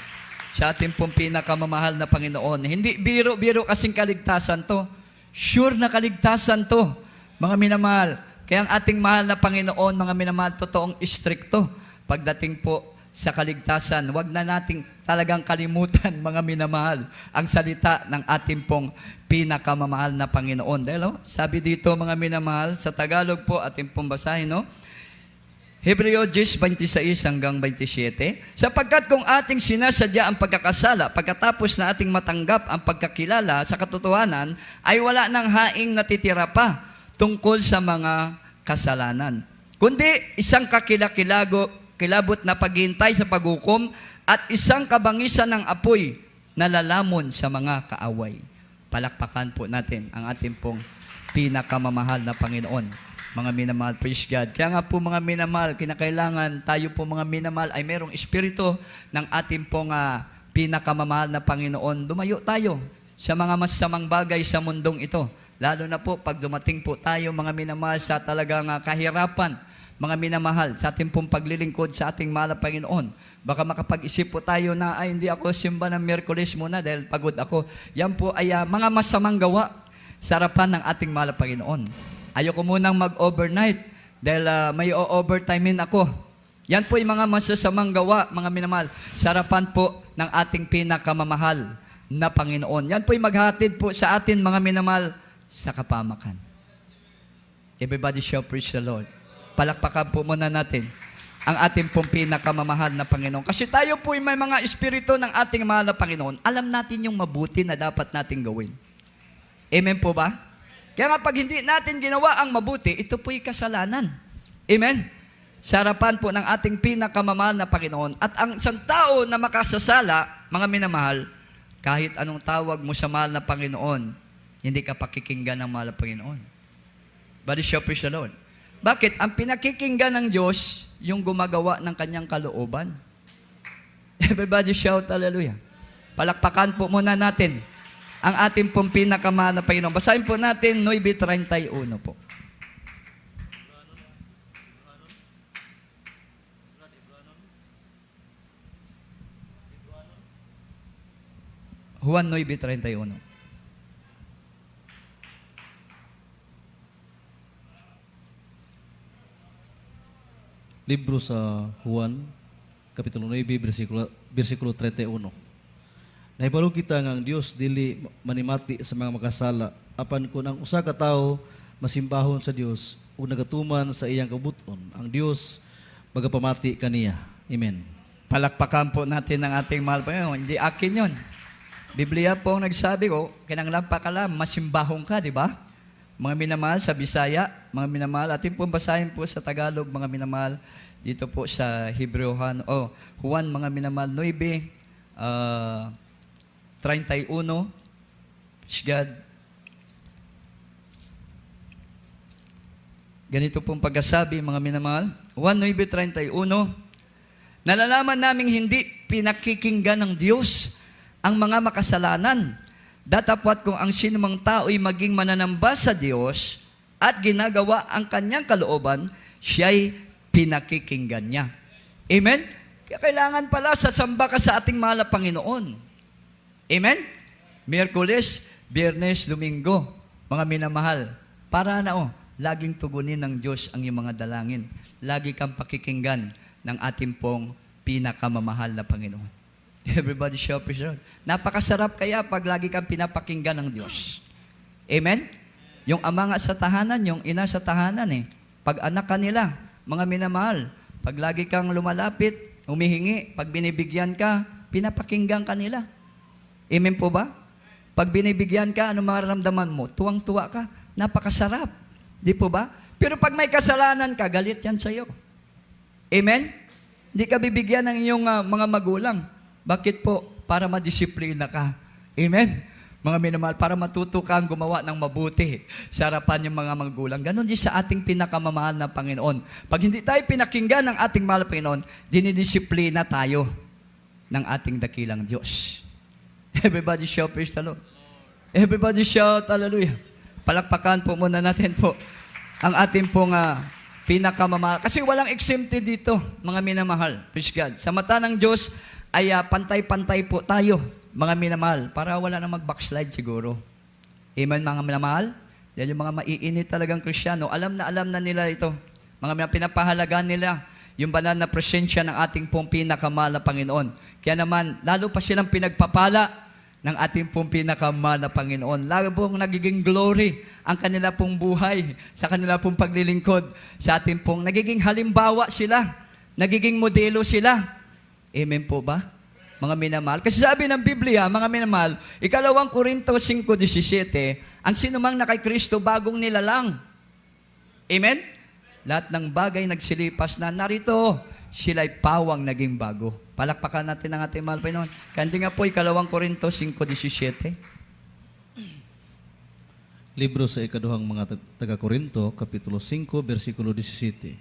sa ating pong pinakamamahal na Panginoon. Hindi biro-biro kasing kaligtasan to. Sure na kaligtasan to, mga minamahal. Kaya ang ating mahal na Panginoon, mga minamahal, totoong istrikto. Pagdating po sa kaligtasan, wag na nating talagang kalimutan, mga minamahal, ang salita ng ating pong pinakamamahal na Panginoon. Dahil sabi dito, mga minamahal, sa Tagalog po, ating pong basahin, no? Hebreo 10:26 hanggang 27, sapagkat kung ating sinasadya ang pagkakasala, pagkatapos na ating matanggap ang pagkakilala sa katotohanan, ay wala nang haing natitira pa tungkol sa mga kasalanan. Kundi isang kilabot na paghihintay sa paghukom at isang kabangisan ng apoy na lalamon sa mga kaaway. Palakpakan po natin ang ating pong pinakamamahal na Panginoon. Mga minamahal, praise God. Kaya nga po mga minamahal, kinakailangan tayo po mga minamahal ay merong espiritu ng ating pong pinakamamahal na Panginoon. Dumayo tayo sa mga masamang bagay sa mundong ito. Lalo na po pag dumating po tayo mga minamahal sa talagang kahirapan, mga minamahal, sa ating pong paglilingkod sa ating mahal na Panginoon. Baka makapag-isip po tayo na, ay hindi ako simba ng Miyerkules muna dahil pagod ako. Yan po ay mga masamang gawa sa harapan ng ating mahal na Panginoon. Ayoko munang mag-overnight dahil may overtimein ako. Yan po yung mga masasamang gawa, mga minamahal, sa harapan po ng ating pinakamamahal na Panginoon. Yan po yung maghatid po sa atin, mga minamahal, sa kapamakan. Everybody shall praise the Lord. Palakpakan po muna natin ang ating pong pinakamamahal na Panginoon. Kasi tayo po may mga espiritu ng ating mahal na Panginoon. Alam natin yung mabuti na dapat nating gawin. Amen po ba? Kaya nga pag hindi natin ginawa ang mabuti, ito po'y kasalanan. Amen? Sa harapan po ng ating pinakamamahal na Panginoon. At ang isang tao na makasasala, mga minamahal, kahit anong tawag mo sa mahal na Panginoon, hindi ka pakikinggan ng mahal na Panginoon. Body shall praise the Lord. Bakit? Ang pinakikinggan ng Diyos, yung gumagawa ng kanyang kalooban. Everybody shout hallelujah. Palakpakan po muna natin ang ating pong pinakamahal na Panginoon. Basahin po natin 9:31 po. Juan 9:31. Libro sa Juan, Kapitulo 9, versikulo 31. Nahibalo kita nga ang Dios dili manimati sa mga makasala, apan kung ang usa ka tawo masimbahon sa Dios ug nagatuman sa iyang kabuton, ang Dios magapamati kaniya. Amen. Palakpakan po natin ang ating mahal Panginoon. Hindi akin yun. Biblia po ang nagsabi ko, kinanglan pa ka lang, masimbahon ka, di ba? Mga minamahal sa Bisaya, mga minamahal, atin po basahin po sa Tagalog, mga minamahal, dito po sa Hebreohan, Juan, mga minamahal, 9, 31, praise God. Ganito pong pagkasabi, mga minamahal. 1:9:31, nalalaman naming hindi pinakikinggan ng Diyos ang mga makasalanan. Datapwat kung ang sinumang tao'y maging mananamba sa Diyos at ginagawa ang kanyang kalooban, siya'y pinakikinggan niya. Amen? Kaya kailangan pala sasamba ka sa ating mahal na Panginoon. Amen? Miyerkules, Biyernes, Domingo, mga minamahal, para na laging tugunin ng Diyos ang iyong mga dalangin. Lagi kang pakikinggan ng ating pong pinakamamahal na Panginoon. Everybody shall praise the Lord. Napakasarap kaya pag lagi kang pinapakinggan ng Diyos. Amen? Yung ama nga sa tahanan, yung ina sa tahanan pag anak ka nila, mga minamahal, pag lagi kang lumalapit, humihingi, pag binibigyan ka, pinapakinggan ka nila. Amen po ba? Pag binibigyan ka, ano mararamdaman mo? Tuwang-tuwa ka. Napakasarap. Di po ba? Pero pag may kasalanan ka, galit yan sa'yo. Amen? Hindi ka bibigyan ng iyong mga magulang. Bakit po? Para madisiplina ka. Amen? Mga minamahal, para matuto kang gumawa ng mabuti sa harapan yung mga magulang. Ganon din sa ating pinakamamahal na Panginoon. Pag hindi tayo pinakinggan ng ating mahal na Panginoon, dinidisiplina tayo ng ating dakilang Diyos. Everybody shout, praise the Lord. Everybody shout, hallelujah. Palakpakan po muna natin po ang ating pong pinakamamahal. Kasi walang exempted dito, mga minamahal. Praise God. Sa mata ng Diyos ay pantay-pantay po tayo, mga minamahal, para wala na mag-backslide siguro. Amen, mga minamahal? Yan yung mga maiinit talagang Kristiyano. Alam na nila ito. Mga pinapahalagan nila yung banal na presensya ng ating pong pinakamahal na Panginoon. Kaya naman, lalo pa silang pinagpapala ng ating pong pinakamahal na Panginoon. Lalo pong nagiging glory ang kanila pong buhay, sa kanila pong paglilingkod, sa ating pong nagiging halimbawa sila, nagiging modelo sila. Amen po ba? Mga minamahal. Kasi sabi ng Biblia, mga minamahal, 2 Korinto 5:17, ang sinumang na kay Kristo, bagong nilalang. Amen? Lahat ng bagay nagsilipas na, narito, sila'y pawang naging bago. Palakpakan natin ang ating mahal Panginoon. Kandi nga po, 2 Korinto 5:17. Libro sa ikaduhang mga taga-Korinto, Kapitulo 5, versikulo 17.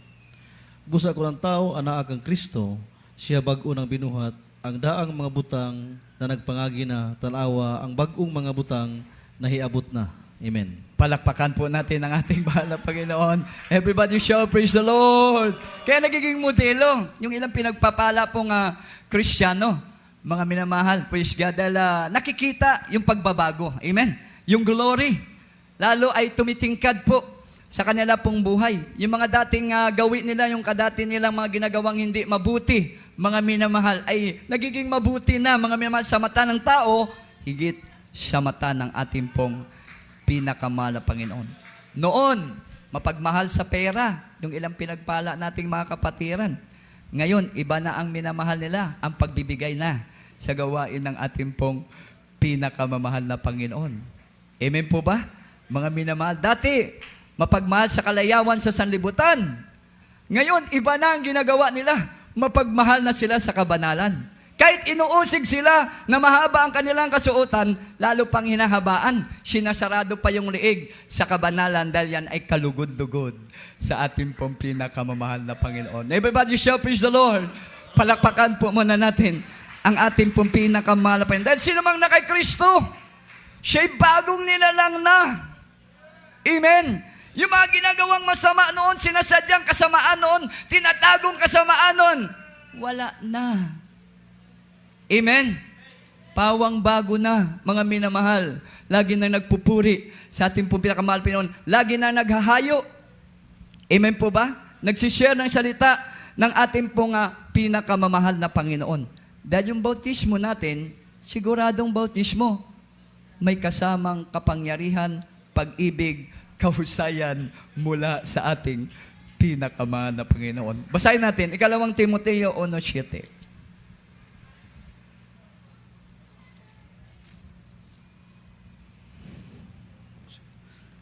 Busa ko ng tao, anak ang Kristo, siya bago ng binuhat, ang daang mga butang na nagpangagi na, talawa ang bagong mga butang na hiabot na. Amen. Palakpakan po natin ang ating mahal na Panginoon. Everybody shout, praise the Lord. Kaya nagiging modelo yung ilang pinagpapala pong Kristiyano, mga minamahal, praise God, dahil nakikita yung pagbabago. Amen. Yung glory, lalo ay tumitingkad po sa kanila pong buhay. Yung mga dating gawin nila, yung kadati nilang mga ginagawang hindi mabuti, mga minamahal, ay nagiging mabuti na, mga minamahal, sa mata ng tao, higit sa mata ng ating pong pinakamahal na Panginoon. Noon, mapagmahal sa pera, yung ilang pinagpala nating mga kapatiran. Ngayon, iba na ang minamahal nila, ang pagbibigay na sa gawain ng ating pong pinakamamahal na Panginoon. Amen po ba? Mga minamahal, dati, mapagmahal sa kalayawan sa sanlibutan. Ngayon, iba na ang ginagawa nila. Mapagmahal na sila sa kabanalan. Kahit inuusig sila na mahaba ang kanilang kasuotan, lalo pang hinahabaan, sinasarado pa yung liig sa kabanalan dahil yan ay kalugod-lugod sa ating pong pinakamamahal na Panginoon. Everybody shout, praise the Lord. Palakpakan po muna natin ang ating pong pinakamamahal na Panginoon. Dahil sino mang na kay Kristo, siya'y bagong nilalang na. Amen. Yung mga ginagawang masama noon, sinasadyang kasamaan noon, tinatagong kasamaan noon, wala na. Amen? Pawang bago na, mga minamahal. Lagi na nagpupuri sa ating pong pinakamahal Panginoon. Lagi na naghahayo. Amen po ba? Nagsishare ng salita ng ating pong pinakamamahal na Panginoon. Dahil yung bautismo natin, siguradong bautismo, may kasamang kapangyarihan, pag-ibig, kahusayan mula sa ating pinakamahal na Panginoon. Basahin natin, 2 Timoteo 1:7.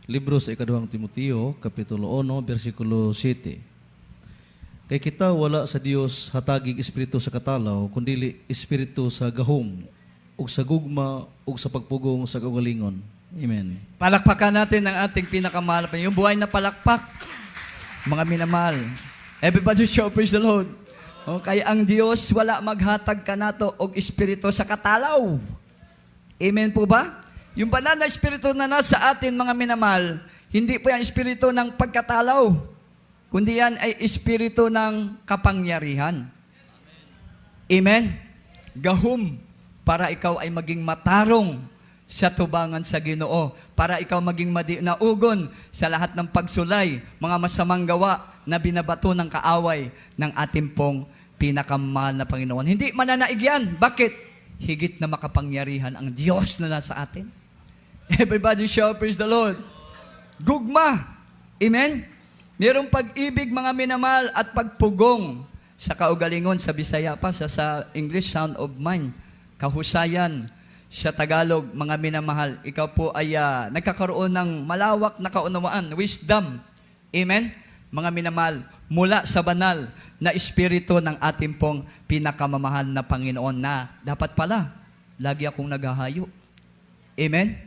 Libro sa ikaduhang Timoteo, Kapitulo 1, versikulo 7. Kay kita wala sa Dios hatagig espiritu sa katalaw, kundili espiritu sa gahom, ug sa gugma, ug sa pagpugong sa kaugalingon. Amen. Palakpakan natin ang ating pinakamahal pa. Yung buhay na palakpak, mga minamahal. Everybody shout, praise the Lord. Kaya ang Diyos wala maghatag ka nato og espiritu sa katalaw. Amen po ba? Yung banal na espiritu na nasa atin, mga minamahal, hindi po yan espiritu ng pagkatalaw, kundi yan ay espiritu ng kapangyarihan. Amen? Gahom, para ikaw ay maging matarong sa tubangan sa Ginoo, para ikaw maging naugon sa lahat ng pagsulay, mga masamang gawa na binabato ng kaaway ng ating pong pinakamahal na Panginoon. Hindi mananaig yan. Bakit? Higit na makapangyarihan ang Diyos na nasa atin. Everybody shout, praise the Lord. Gugma. Amen? Mayroong pag-ibig, mga minamahal, at pagpugong sa kaugalingon, sa Bisaya pa, sa English, sound of mind. Kahusayan sa Tagalog, mga minamahal, ikaw po ay nagkakaroon ng malawak na kaunawaan, wisdom. Amen? Mga minamahal, mula sa banal na espiritu ng ating pong pinakamamahal na Panginoon na dapat pala, lagi akong naghahayo. Amen?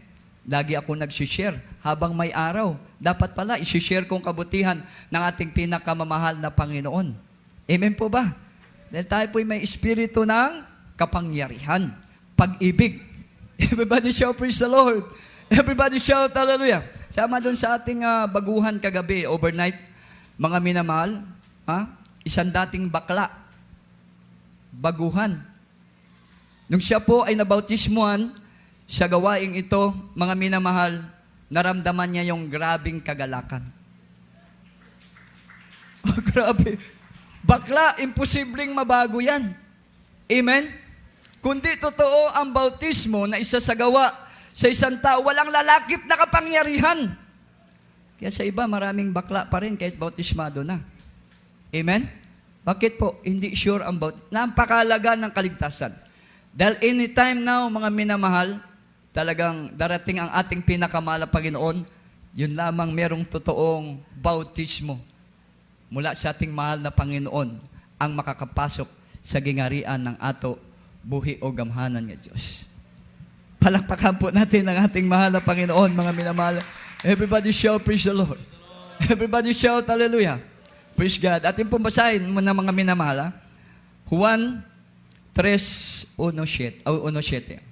Lagi akong nagsishare habang may araw. Dapat pala, isishare kong kabutihan ng ating pinakamamahal na Panginoon. Amen po ba? Dahil tayo po'y may espiritu ng kapangyarihan, pag-ibig. Everybody shout, praise the Lord. Everybody shout, hallelujah. Sama doon sa ating baguhan kagabi, overnight, mga minamahal, isang dating bakla, baguhan. Nung siya po ay nabautismuhan, sa gawaing ito, mga minamahal, naramdaman niya yung grabing kagalakan. Oh, grabe. Bakla, imposibleng mabago yan. Amen? Kundi totoo ang bautismo na isasagawa sa isang tao, walang lalakip na kapangyarihan. Kaya sa iba, maraming bakla pa rin kahit bautismado na. Amen? Bakit po? Hindi sure ang bautismo. Napakahalaga ng kaligtasan. Dahil anytime now, mga minamahal, talagang darating ang ating pinakamahal na Panginoon, yun lamang merong totoong bautismo mula sa ating mahal na Panginoon ang makakapasok sa gingarian ng ato buhi o gamhanan ng Diyos. Palakpakan po natin ang ating mahal na Panginoon, mga minamahal. Everybody shout, praise the Lord. Everybody shout, hallelujah. Praise God. Ating pong basahin muna, mga minamahal. Juan 3:1-7.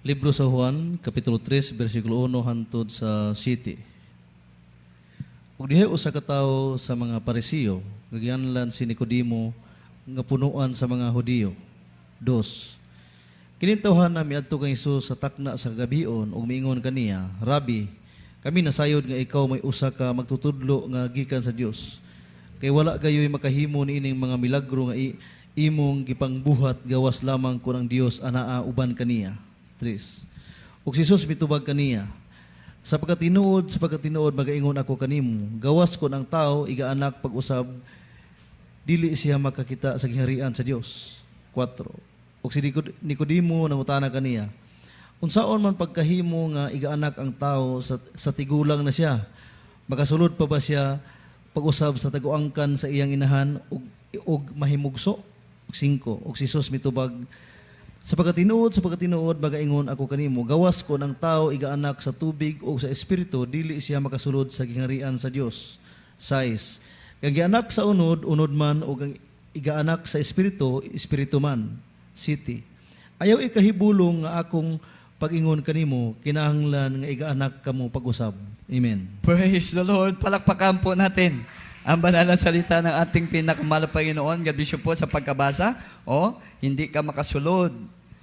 Libro sa Juan, Kapitulo 3, versikulo 1 hantod sa 7. Ug diha usa ka tawo sa mga Parisiyo, ngagianlan si Nicodemo, nga punuan sa mga Hudiyo. 2. Kinintawhan na miadto kang Hesus sa takna sa gabion ug miingon kaniya, Rabbi, kami nasayod nga ikaw may usa ka magtutudlo nga gikan sa Dios. Kay wala kayo'y makahimo niining mga milagro nga imong gipangbuhat gawas lamang kun ang Dios anaa uban kaniya. 3. Ug si Jesus mitubag kaniya, sa pagkatinuod magaingon ako kanimo, gawas kon ang tao igaanak pag-usab, dili siya makakita sa giharian sa Dios. 4. Ug si Nicodemo nangutana kaniya, unsaon man pagkahimo nga igaanak ang tao sa tigulang na siya, makasulod pa ba siya pag-usab sa taguangkan sa iyang inahan ug mahimugso? 5. Ug si Jesus mitubag, sa pagkatinuod magaingon ako kanimo, gawas ko ng tao igaanak sa tubig o sa espiritu, dili siya makasulod sa giharian sa Dios. 6. Kang gianak sa unod man, o kang igaanak sa espiritu man. 7. Ayaw ikahibulong nga akong pag-ingon kanimo, kinahanglan nga igaanak kamo pag-usab. Amen. Praise the Lord. Palakpakan po natin ang banal na salita ng ating pinakamahal na Panginoon. God bless you po sa pagkabasa. Hindi ka makasulod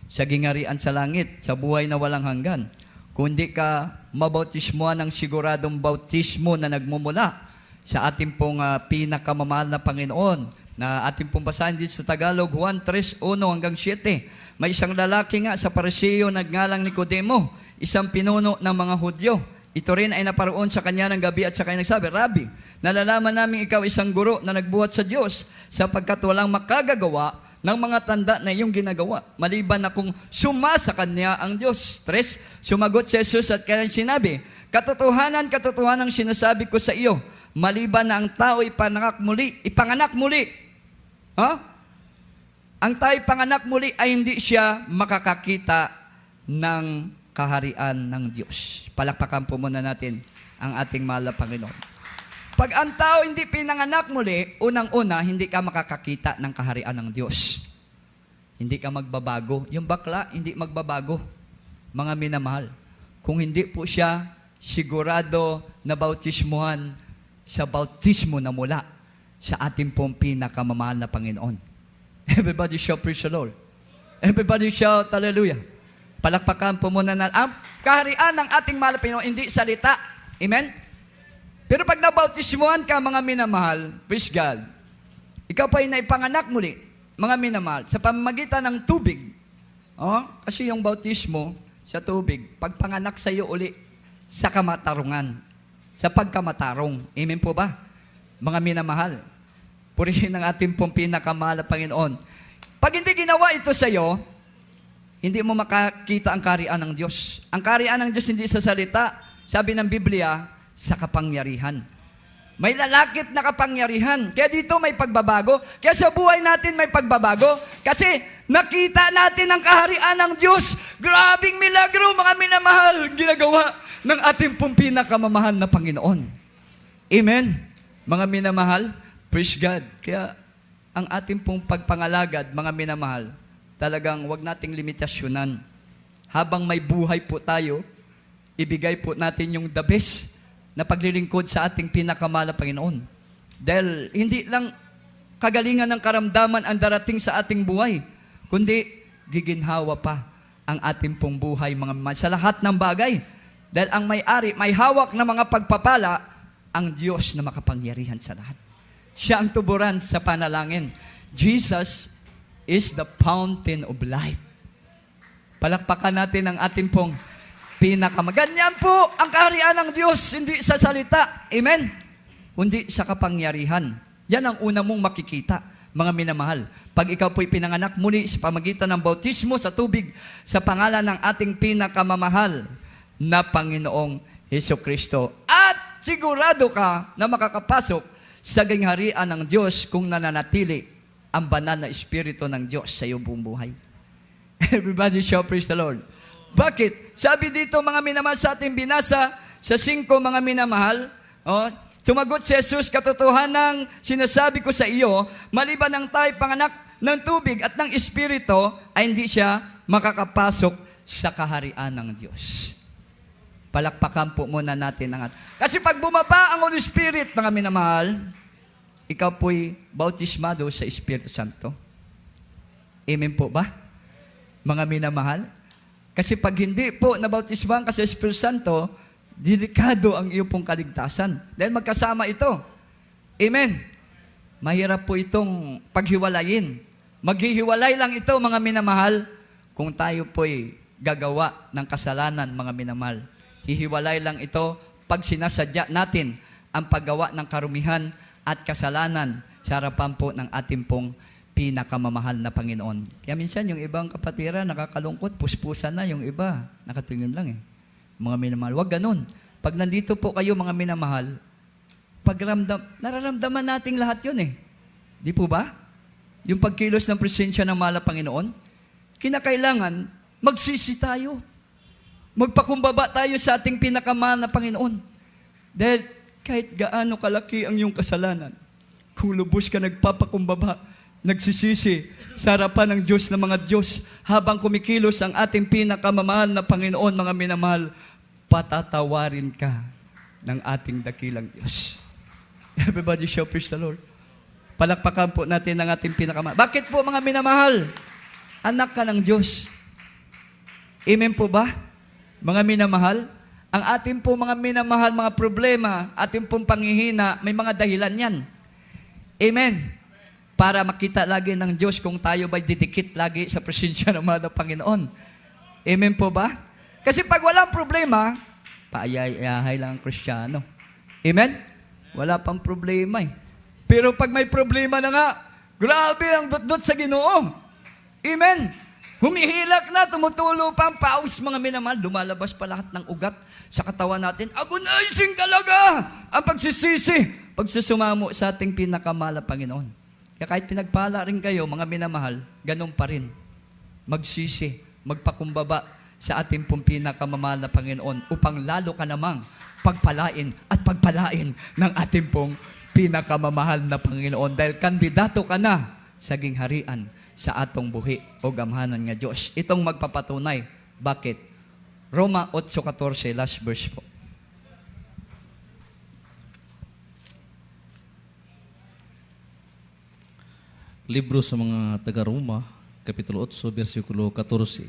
sa gingarian sa langit, sa buhay na walang hanggan. Kundi ka mabautismuhan ng siguradong bautismo na nagmumula sa ating pong pinakamamahal na Panginoon, na ating pong basahin dito sa Tagalog, Juan 3:1-7. May isang lalaki nga sa Parisiyo nagngalang Nicodemo, isang pinuno ng mga Hudyo. Ito rin ay naparoon sa kanya ng gabi at sa kanya nagsabi, Rabbi, nalalaman namin ikaw isang guro na nagbuhat sa Diyos sapagkat walang makagagawa ng mga tanda na iyong ginagawa, maliban na kung sumasa kanya ang Diyos. 3. Sumagot si Jesus at kanyang sinabi, katotohanan sinasabi ko sa iyo, maliban na ang tao ipanganak muli. Ang tao ipanganak muli ay hindi siya makakakita ng kaharian ng Diyos. Palakpakan po muna natin ang ating mahal na Panginoon. Pag ang tao hindi pinanganak muli, unang-una, hindi ka makakakita ng kaharian ng Diyos. Hindi ka magbabago. Yung bakla, hindi magbabago. Mga minamahal. Kung hindi po siya sigurado na bautismuhan sa bautismo na mula sa ating pong pinakamamahal na Panginoon. Everybody shout, praise the Lord. Everybody shout, hallelujah. Palakpakan po muna na ang kaharian ng ating mahal na Panginoon, hindi salita. Amen? Pero pag nabautismuhan ka, mga minamahal, praise God, ikaw pa ay naipanganak muli, mga minamahal, sa pamamagitan ng tubig. Kasi yung bautismo sa tubig, pagpanganak sa iyo uli sa kamatarungan, sa pagkamatarong. Amen po ba? Mga minamahal, Purihin ang ating pong pinakamahal na Panginoon. Pag hindi ginawa ito sa iyo, hindi mo makakita ang kaharian ng Diyos. Ang kaharian ng Diyos hindi sa salita, sabi ng Biblia, sa kapangyarihan. May lalakip na kapangyarihan. Kaya dito may pagbabago. Kaya sa buhay natin may pagbabago. Kasi nakita natin ang kaharian ng Diyos. Grabing milagro, mga minamahal, ginagawa ng ating pong pinakamamahal na Panginoon. Amen. Mga minamahal, praise God. Kaya ang ating pong pagpangalagad, mga minamahal, talagang wag nating limitasyonan. Habang may buhay po tayo, ibigay po natin yung the best na paglilingkod sa ating pinakamahal na Panginoon. Dahil hindi lang kagalingan ng karamdaman ang darating sa ating buhay, kundi giginhawa pa ang ating pong buhay sa lahat ng bagay. Dahil ang may-ari, may hawak na mga pagpapala, ang Diyos na makapangyarihan sa lahat. Siya ang tuburan sa panalangin. Jesus is the fountain of life. Palakpakan natin ang ating pong ganyan po ang kaharian ng Diyos, hindi sa salita. Amen? Kundi sa kapangyarihan. Yan ang una mong makikita, mga minamahal. Pag ikaw po'y pinanganak muli sa pamagitan ng bautismo sa tubig, sa pangalan ng ating pinakamamahal na Panginoong Hesukristo. At sigurado ka na makakapasok sa gangharian ng Diyos kung nananatili ang banal na Espiritu ng Diyos sa iyong buong buhay. Everybody shout praise the Lord. Bakit? Sabi dito, mga minamahal, sa ating binasa sa 5, mga minamahal, sumagot si Jesus, katotohanan sinasabi ko sa iyo, maliban ng tayo panganak ng tubig at ng Espiritu, ay hindi siya makakapasok sa kaharian ng Diyos. Palakpakan po muna natin ang kasi pag bumaba ang Holy Spirit, mga minamahal, ikaw po'y bautismado sa Espiritu Santo. Amen po ba? Mga minamahal? Kasi pag hindi po nabautismahan ka sa Espiritu Santo, delikado ang iyong pong kaligtasan. Dahil magkasama ito. Amen. Mahirap po itong paghiwalayin. Maghihiwalay lang ito, mga minamahal, kung tayo po'y gagawa ng kasalanan, mga minamahal. Hihiwalay lang ito pag sinasadya natin ang paggawa ng karumihan at kasalanan sa harapan po ng ating pong pinakamamahal na Panginoon. Kaya minsan yung ibang kapatiran nakakalungkot, puspusan na yung iba. Nakatingin lang Mga minamahal, wag ganun. Pag nandito po kayo, mga minamahal, nararamdaman nating lahat yun Di po ba? Yung pagkilos ng presensya ng mahal na Panginoon, kinakailangan magsisi tayo. Magpakumbaba tayo sa ating pinakamahal na Panginoon. Dahil kahit gaano kalaki ang iyong kasalanan, kung lubos ka nagpapakumbaba, nagsisisi sa harapan ng Diyos na mga Diyos, habang kumikilos ang ating pinakamamahal na Panginoon, mga minamahal, patatawarin ka ng ating dakilang Diyos. Everybody shout praise the Lord. Palakpakan po natin ang ating pinakamahal. Bakit po, mga minamahal? Anak ka ng Diyos. Amen po ba? Mga minamahal, ang ating po mga minamahal, mga problema, ating pong panghihina, may mga dahilan yan. Amen. Para makita lagi ng Diyos kung tayo ba'y didikit lagi sa presensya ng mga Panginoon. Amen po ba? Kasi pag walang problema, paayay-ayahay lang ang Kristiyano. Amen? Wala pang problema Pero pag may problema na nga, grabe ang dot-dot sa Ginoo. Amen? Humihilak na, tumutulo pa ang paus, mga minamahal, lumalabas pa lahat ng ugat sa katawan natin. Agonizing talaga ang pagsisisi, pagsusumamo sa ating pinakamahal na Panginoon. Kaya kahit pinagpala rin kayo, mga minamahal, ganun pa rin. Magsisi, magpakumbaba sa ating pong pinakamamahal na Panginoon upang lalo ka namang pagpalain at pagpalain ng ating pong pinakamamahal na Panginoon dahil kandidato ka na sa gingharian sa atong buhi o gamhanan nga Diyos. Itong magpapatunay. Bakit? Roma 8:14, last verse po. Libro sa mga taga-Roma, Kapitulo 8, versikulo 14.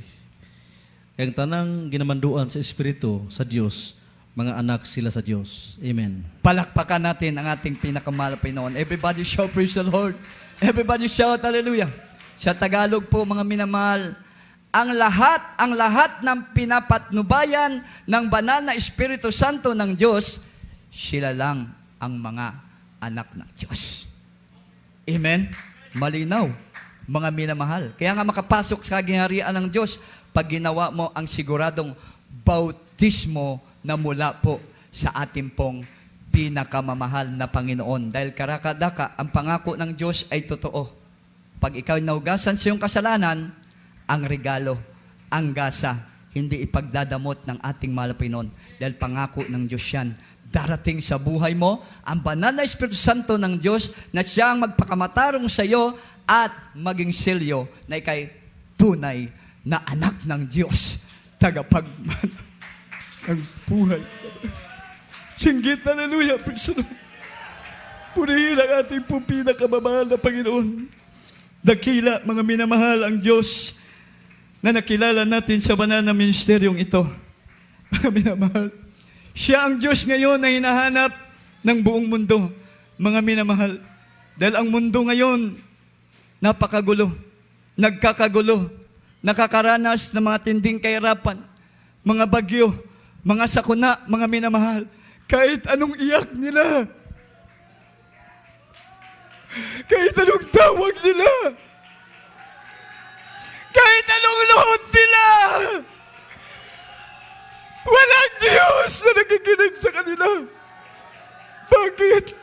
Ang tanang ginamanduan sa Espiritu sa Diyos, mga anak sila sa Diyos. Amen. Palakpakan natin ang ating pinakamahal na Panginoon. Everybody shout praise the Lord. Everybody shout hallelujah. Sa Tagalog po, mga minamahal, ang lahat ng pinapatnubayan ng banal na Espiritu Santo ng Diyos, sila lang ang mga anak ng Diyos. Amen? Malinaw, mga minamahal. Kaya nga makapasok sa kaginharian ng Diyos pag ginawa mo ang siguradong bautismo na mula po sa ating pong pinakamamahal na Panginoon. Dahil karakadaka, ang pangako ng Diyos ay totoo. Pag ikaw naugasan sa iyong kasalanan, ang regalo, ang gasa, hindi ipagdadamot ng ating mahal na Panginoon. Dahil pangako ng Diyos yan. Darating sa buhay mo, ang banal na Espiritu Santo ng Diyos na siyang magpakamatarong sa iyo at maging selyo na ikay tunay na anak ng Diyos. Tagapagmana ng buhay. Singgit, hallelujah, praise the Lord. Purihin ang ating pong pinakamamahal na Panginoon. Dakila, mga minamahal, ang Diyos na nakilala natin sa banal na ministeryong ito. Mga minamahal, siya ang Diyos ngayon na hinahanap ng buong mundo. Mga minamahal, dahil ang mundo ngayon, napakagulo, nagkakagulo, nakakaranas ng mga tinding kahirapan, mga bagyo, mga sakuna, mga minamahal, kahit anong iyak nila, kahit anong tawag nila, kahit anong luhod nila, walang Diyos na nakikinig sa kanila. Bakit?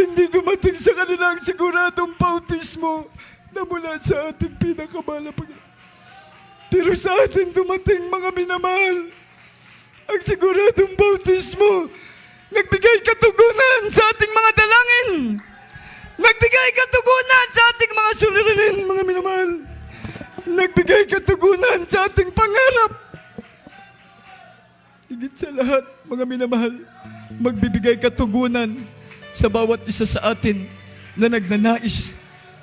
Hindi dumating sa kanila ang siguradong bautismo na mula sa ating pinakamahal na Panginoon. Pero sa atin dumating, mga minamahal, ang siguradong bautismo. Nagbigay katugunan sa ating mga dalangin. Nagbigay katugunan sa ating mga suliranin, mga minamahal. Nagbigay katugunan sa ating pangarap. Higit sa lahat, mga minamahal, magbibigay katugunan sa bawat isa sa atin na nagnanais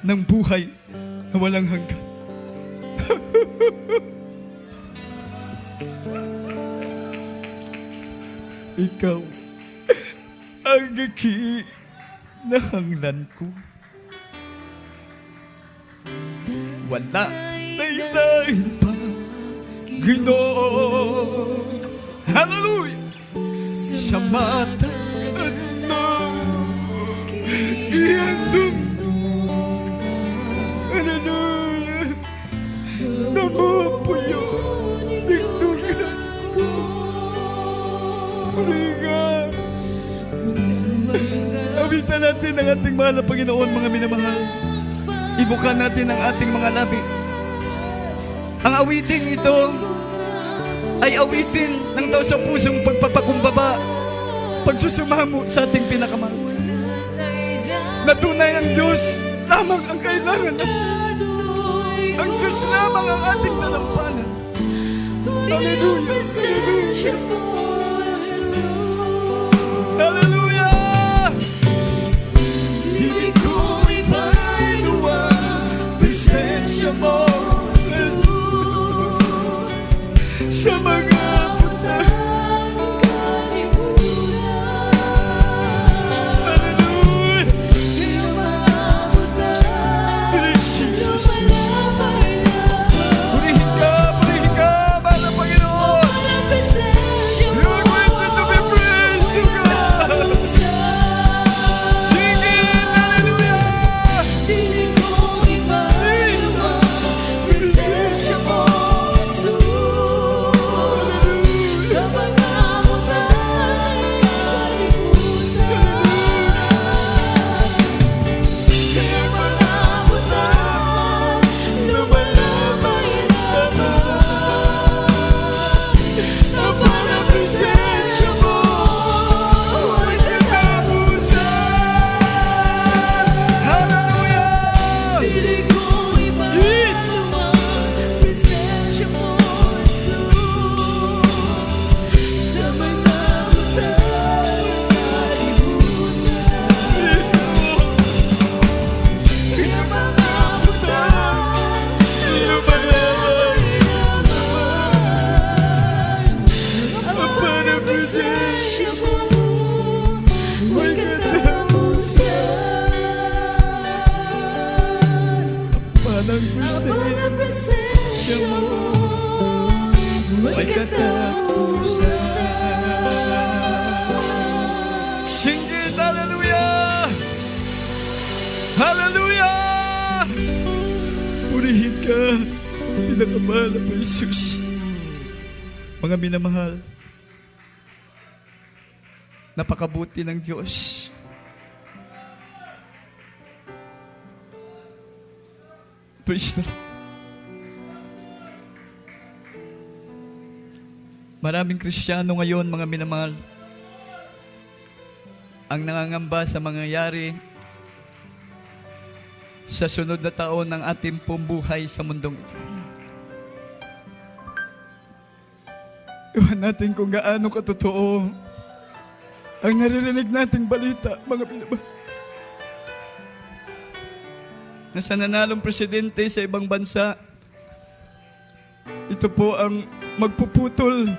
ng buhay na walang hanggan. Ikaw ang nakinahanglan ko. Wala nailain pa, Ginoo. Hallelujah! Sa mata at iandong. Hallelujah! Namapuyo digdugan ko. Puriga! Awitan natin ang ating mahal na Panginoon, mga minamahal. Ibuka natin ang ating mga labi. Ang awiting ito ay awitin ng daw sa pusong pagpapakumbaba, pagsusumamo sa ating pinakamahal. Natunay ang Diyos lamang ang kailangan. Ang Diyos lamang ang ating talampanan. Hallelujah! Hallelujah! Hindi ko ipailuwa presensya mo sa mga putang kalimutan. Hallelujah! Jesus. Purihin ka, mahal na Panginoon. You are worthy to be praised, O God. Sige, hallelujah! Hindi ko ipailuwa presensya mo. Sing it, hallelujah! Hallelujah! Purihin ka, pinakamahal na po Jesus. Mga minamahal, napakabuti ng Diyos. Praise the Lord. Maraming Kristiyano ngayon, mga minamahal, ang nangangamba sa mangyayari sa sunod na taon ng ating pong buhay sa mundong ito. Iwan natin kung gaano katotoo ang naririnig nating balita, mga minamahal. Nasa nanalong presidente sa ibang bansa, ito po ang magpuputol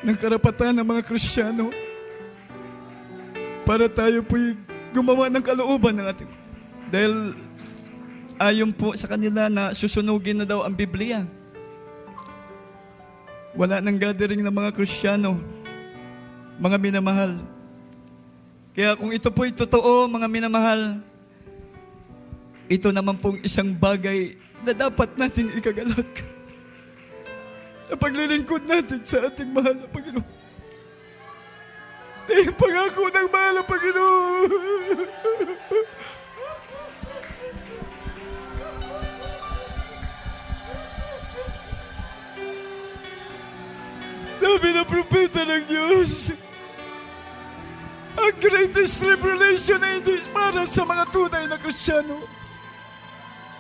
ng karapatan ng mga Kristiyano para tayo po'y gumawa ng kalooban ng ating. Dahil ayon po sa kanila na susunugin na daw ang Biblia. Wala nang gathering ng mga Kristiyano, mga minamahal. Kaya kung ito po'y totoo, mga minamahal, ito naman pong isang bagay na dapat nating ikagalak. Na paglilingkod natin sa ating mahal na Panginoon. Pangako ng mahal na Panginoon. Sabi ng propeta ng Diyos, ang greatest revelation ay hindi para sa mga tunay na Kristiyano.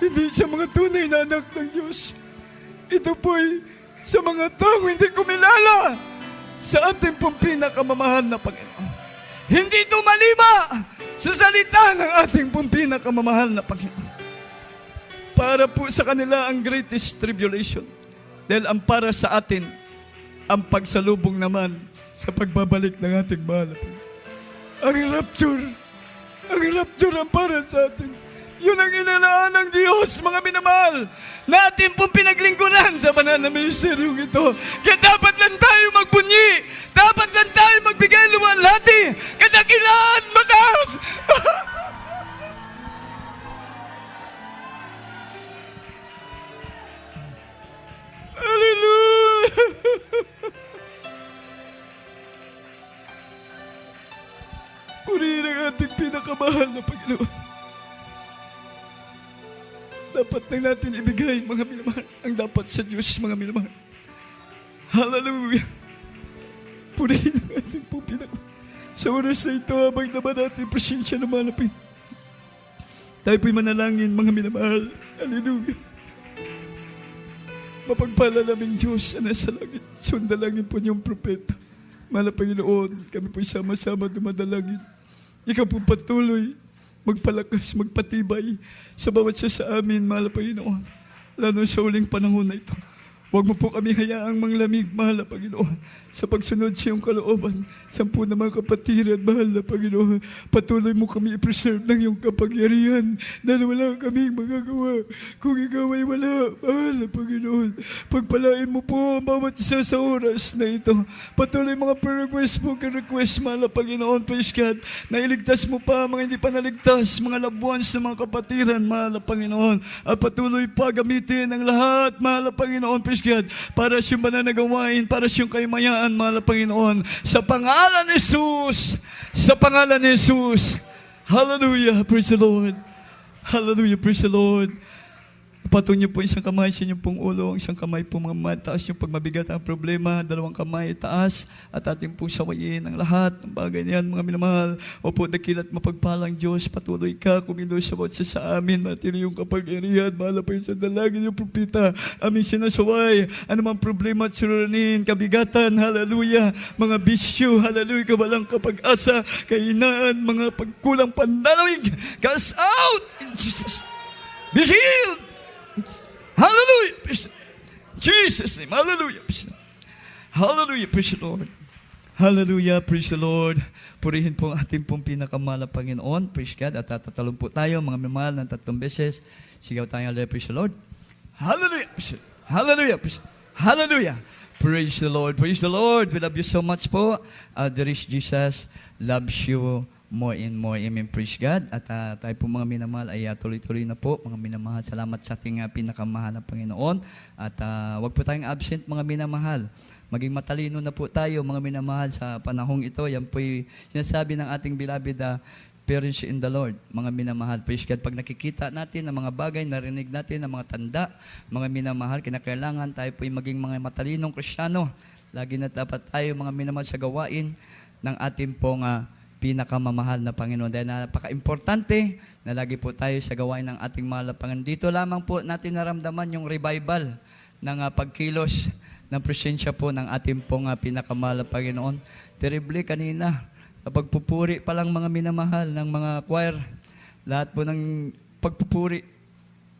Hindi sa mga tunay na anak ng Diyos. Ito po'y sa mga taong hindi kumilala sa ating pong pinakamamahal na Panginoon. Hindi tumalima sa salita ng ating pong pinakamamahal na Panginoon. Para po sa kanila ang greatest tribulation. Dahil ang para sa atin, ang pagsalubong naman sa pagbabalik ng ating mahal na Panginoon. Ang rapture ang para sa atin. Yun ang inalaan ng Diyos, mga minamahal, na ating pong pinaglingkuran sa banal na ministeryong ito. Kaya dapat lang tayo magbunyi, dapat lang tayo magbigay luwalhati, kadakilaan, mataas. Hallelujah! Purihin ang ating pinakamahal na Panginoon. Dapat lang natin ibigay, mga minamahal, ang dapat sa Diyos, mga minamahal. Hallelujah! Purihin ang ating pong pinakamahal. Sa oras na ito, habang naman natin presensya na malapit, tayo po'y manalangin, mga minamahal. Hallelujah! Mapagpala namin Diyos na nasa langit. Sundalangin po niyong propeta. Mahal na Panginoon, kami po'y sama-sama dumadalangin. Ikaw po patuloy magpalakas, magpatibay sa bawat isa sa amin, mahal na Panginoon. Lalo sa uling panahon na ito. Huwag mo po kami hayaang manglamig, mahal na Panginoon, sa pagsunod sa iyong kalooban. Sampu na mga kapatiran, mahal na Panginoon. Patuloy mo kami i-preserve ng iyong kapangyarihan dahil wala kaming magagawa kung ikaw ay wala, mahal na Panginoon. Pagpalain mo po ang bawat isa sa oras na ito. Patuloy mga prayer request po, request, mahal na Panginoon, praise God, na iligtas mo pa mga hindi pa naligtas, mga loved ones na mga kapatiran, mahal na Panginoon. At patuloy pa gamitin ang lahat, mahal na Panginoon, praise God, para siyang mananagawain, para siyang kaymayaan, mahal na Panginoon. Sa pangalan ni Jesus, sa pangalan ni Jesus. Hallelujah, praise the Lord. Hallelujah, praise the Lord. Patong niyo po isang kamay sa inyong pong ulo, isang kamay po mga mataas niyo pag mabigat ang problema, dalawang kamay taas, at ating po sawayin ang lahat ng bagay niyan, mga minamahal. Opo, dakilat mapagpalang Diyos, patuloy ka, kumilos sa bawat sa amin, matili yung kapangyarihan, mahal pa yung sandalangin yung propita, aming sinasaway, anumang problema at suranin, kabigatan, hallelujah, mga bisyo, hallelujah, kawalang kapag-asa, kainaan, mga pagkulang pandalamig, cast out in Jesus. Be healed! Hallelujah! Jesus' name, hallelujah! Hallelujah, praise the Lord! Hallelujah, praise the Lord! Purihin po ang ating pong pinakamahal na Panginoon, praise God, at tatatalong po tayo, mga minamahal, ng 3 beses. Sigaw tayo, hallelujah, praise the Lord! Hallelujah! Hallelujah! Hallelujah! Praise the Lord! Praise the Lord! We love you so much po. There is Jesus loves you more and more. Amen. Praise God. At tayo po mga minamahal ay tuloy-tuloy na po. Mga minamahal, salamat sa ating pinakamahal na Panginoon. At wag po tayong absent mga minamahal. Maging matalino na po tayo mga minamahal sa panahong ito. Yan po yung sinasabi ng ating beloved parents in the Lord. Mga minamahal, praise God. Pag nakikita natin ng mga bagay, narinig natin ng mga tanda, mga minamahal, kinakailangan tayo po yung maging mga matalinong Kristiyano. Lagi na dapat tayo mga minamahal sa gawain ng ating pong pinakamamahal na Panginoon. Dahil napaka-importante na lagi po tayo sa gawain ng ating mahal na Panginoon. Dito lamang po natin naramdaman yung revival ng pagkilos ng presensya po ng ating pong pinakamahal na Panginoon. Terrible kanina, kapag pupuri pa lang mga minamahal ng mga choir, lahat po ng pagpupuri,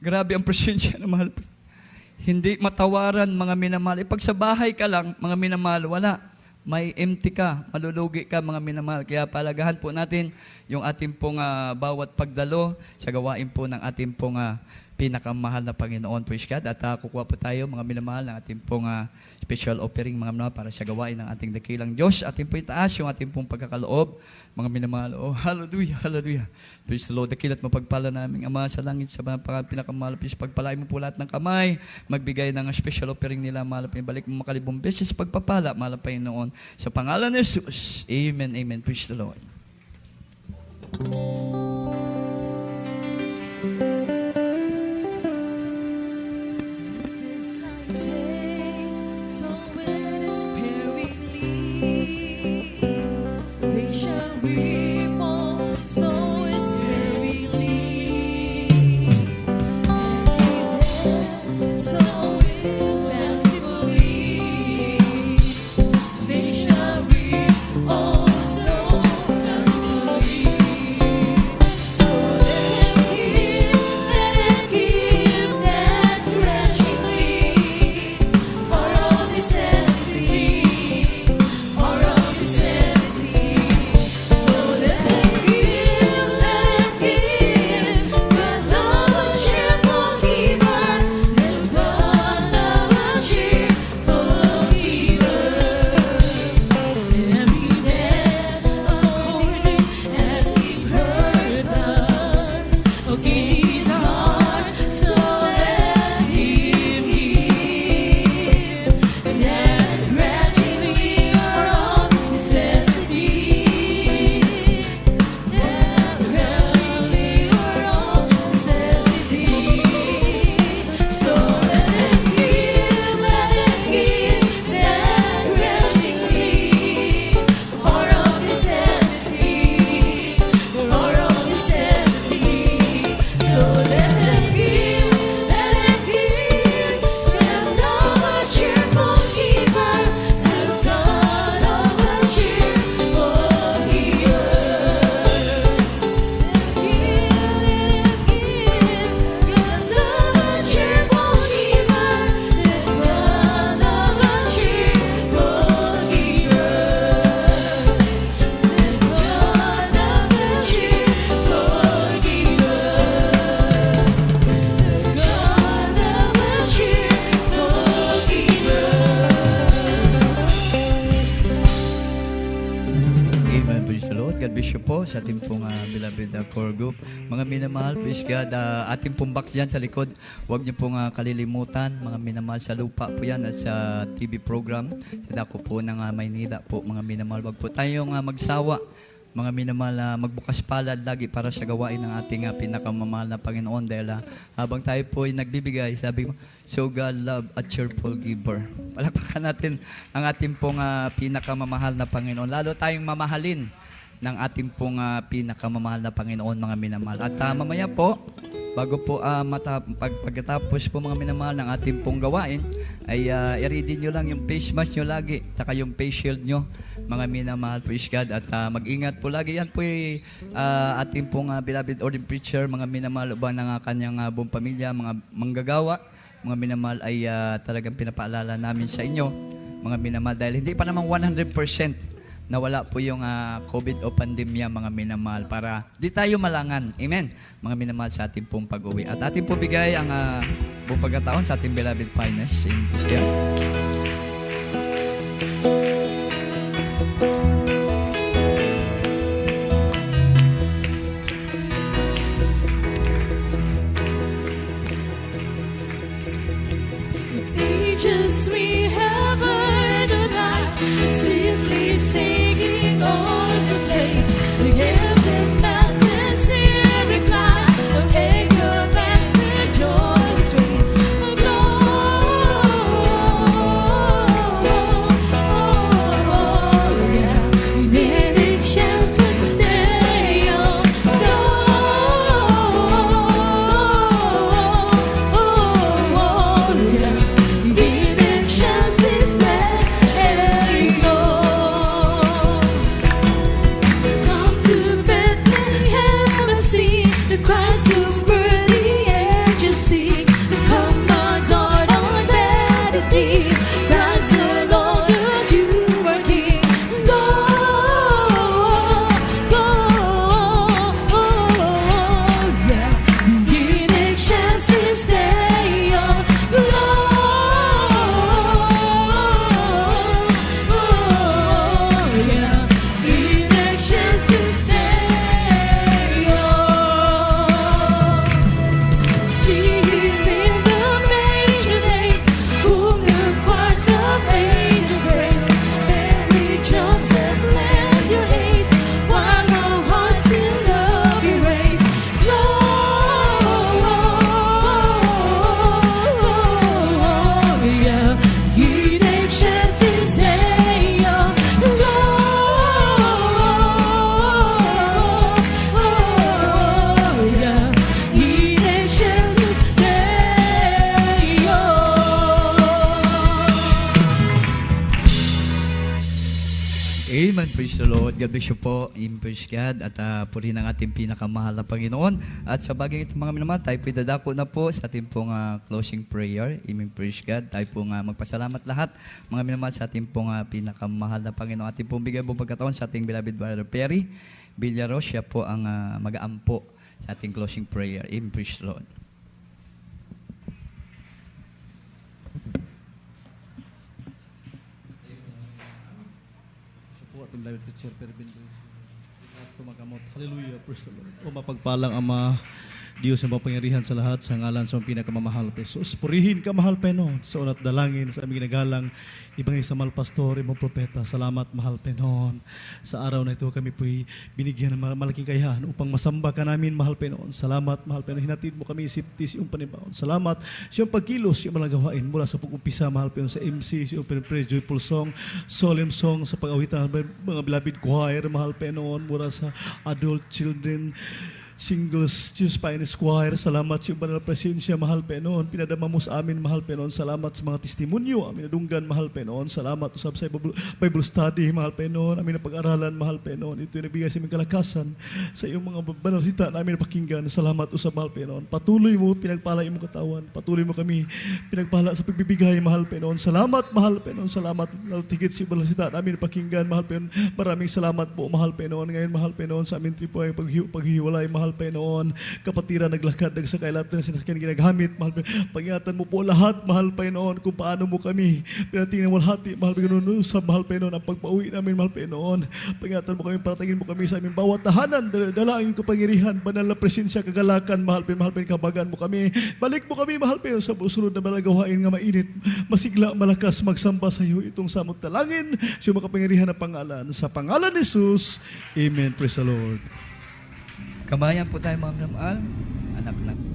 grabe ang presensya ng mahal. Hindi matawaran mga minamahal. Pag sa bahay ka lang, mga minamahal, wala. May empty ka, malulugi ka mga minamahal. Kaya palagahan po natin yung ating pong bawat pagdalo sa gawain po ng ating pong pinakamahal na Panginoon. Praise God. At kukuha po tayo mga minamahal ng ating pong special offering mga minamahal para sa gawain ng ating dakilang Diyos. Ating po itaas yung ating pong pagkakaloob. Mga minamahal, oh hallelujah, hallelujah. Praise the Lord. Dakilat mapagpala namin Ama sa langit sa pinakamahal. Please pagpalain mo po lahat ng kamay. Magbigay ng special offering nila. Mahal pa balik mo makalibong beses pagpapala. Mahal pa noon. Sa pangalan ni Jesus. Amen, amen. Praise the Lord. Sa ating pong beloved core group. Mga minamahal, praise God, ating pong box dyan sa likod. Huwag niyo pong kalilimutan. Mga minamahal, sa lupa po yan at sa TV program. Sa dako po ng Maynila po, mga minamahal. Huwag po tayong magsawa. Mga minamahal, magbukas palad lagi para sa gawain ng ating pinakamamahal na Panginoon. Dahil habang tayo po ay nagbibigay, sabi ko, so God love a cheerful giver. Palakpakan natin ang ating pong pinakamamahal na Panginoon. Lalo tayong mamahalin ng ating pong pinakamamahal na Panginoon, mga minamahal. At mamaya po, bago po pagkatapos po mga minamahal ng ating pong gawain, ay i-ready nyo lang yung face mask nyo lagi, saka yung face shield nyo, mga minamahal, praise God. At mag-ingat po lagi. Yan po yung ating pong beloved ordained preacher, mga minamahal, uban ng kanyang buong pamilya, mga manggagawa, mga minamahal, ay talagang pinapaalala namin sa inyo, mga minamahal, dahil hindi pa naman 100% nawala po yung COVID o pandemya, mga minamahal, para di tayo malangan. Amen. Mga minamahal, sa ating pong pag-uwi. At ating po bigay ang buong pagkataon sa ating beloved finest in Christian. Amen. Praise the Lord. God bless you po. Praise God. At purihin ang ating pinakamahal na Panginoon. At sa bagay ito mga minamahal, tayo po dadako na po sa ating pong closing prayer. Amen. Praise God. Tayo po magpasalamat lahat mga minamahal sa ating pong pinakamahal na Panginoon. Ating pong bigay po pagkataon sa ating beloved Brother Perry Villaros. Siya po ang mag-aampo sa ating closing prayer. Amen. Praise the Lord. Ating beloved preacher Pervin tumagamot. Hallelujah, praise the Lord. O mapagpalang Ama, Diyos ang mapangyarihan sa lahat, sa ngalan sa pinakamamahal pa Jesus. Purihin ka, mahal Panginoon, sa unat dalangin, sa aming ginagalang, ibang isa mahal pastor, ibang propeta. Salamat, mahal Panginoon. Sa araw na ito, kami po'y binigyan ng malaking kayahan upang masamba ka namin, mahal Panginoon. Salamat, mahal Panginoon. Hinatid mo kami isiptis yung panibaon. Salamat sa iyong pagkilos, yung malagawain mula sa pag-umpisa, mahal Panginoon, sa MC, sa iyong praise, joyful song, solemn song, sa pag-awitan, mga beloved choir, mahal Panginoon, mula sa adult, children, singles, Diyos Pioneer Choir. Salamat sa iyong banal na presensya, mahal Panginoon. Pinadama mo sa amin, mahal Panginoon. Salamat sa mga testimonyo, amin nadunggan, mahal Panginoon. Salamat usab sa Bible study, mahal Panginoon. Amin na pag-aralan, mahal Panginoon. Ito yung nagbigay sa aming kalakasan sa iyong mga banal sita na amin napakinggan. Salamat usab, mahal Panginoon. Patuloy mo, pinagpala iyong katawan. Patuloy mo kami, pinagpala sa pagbibigay, mahal Panginoon. Salamat, mahal Panginoon. Salamat, tigit sa banal sita na amin napakinggan, mahal Panginoon. Maraming salamat po, mahal Panginoon. Ngayon, mahal Panginoon, sa amin tripo ay paghiwalay, mahal Panginoon, kapatiran naglakad, nagsakay lahat ng sinasakyan ginagamit, mahal Panginoon, pag-ingatan mo po lahat, mahal Panginoon, kung paano mo kami pinatingin mo lahati, mahal Panginoon, sa mahal Panginoon, ang pagpauwi namin, mahal Panginoon, pag-ingatan mo kami, paratagin mo kami sa aming bawat tahanan, dala ang iyong kapangyarihan, banal na presensya, kagalakan, mahal Panginoon, kabagan mo kami, balik mo kami, mahal Panginoon, sa susunod na malagawain nga mainit, masigla, malakas, magsamba sa iyo, itong samot talangin, sa iyong makapangyarihan na pangalan, sa pangalan ni Jesus, Amen. Praise the Lord. Kabayan po tayo mga minamahal, anak-anak.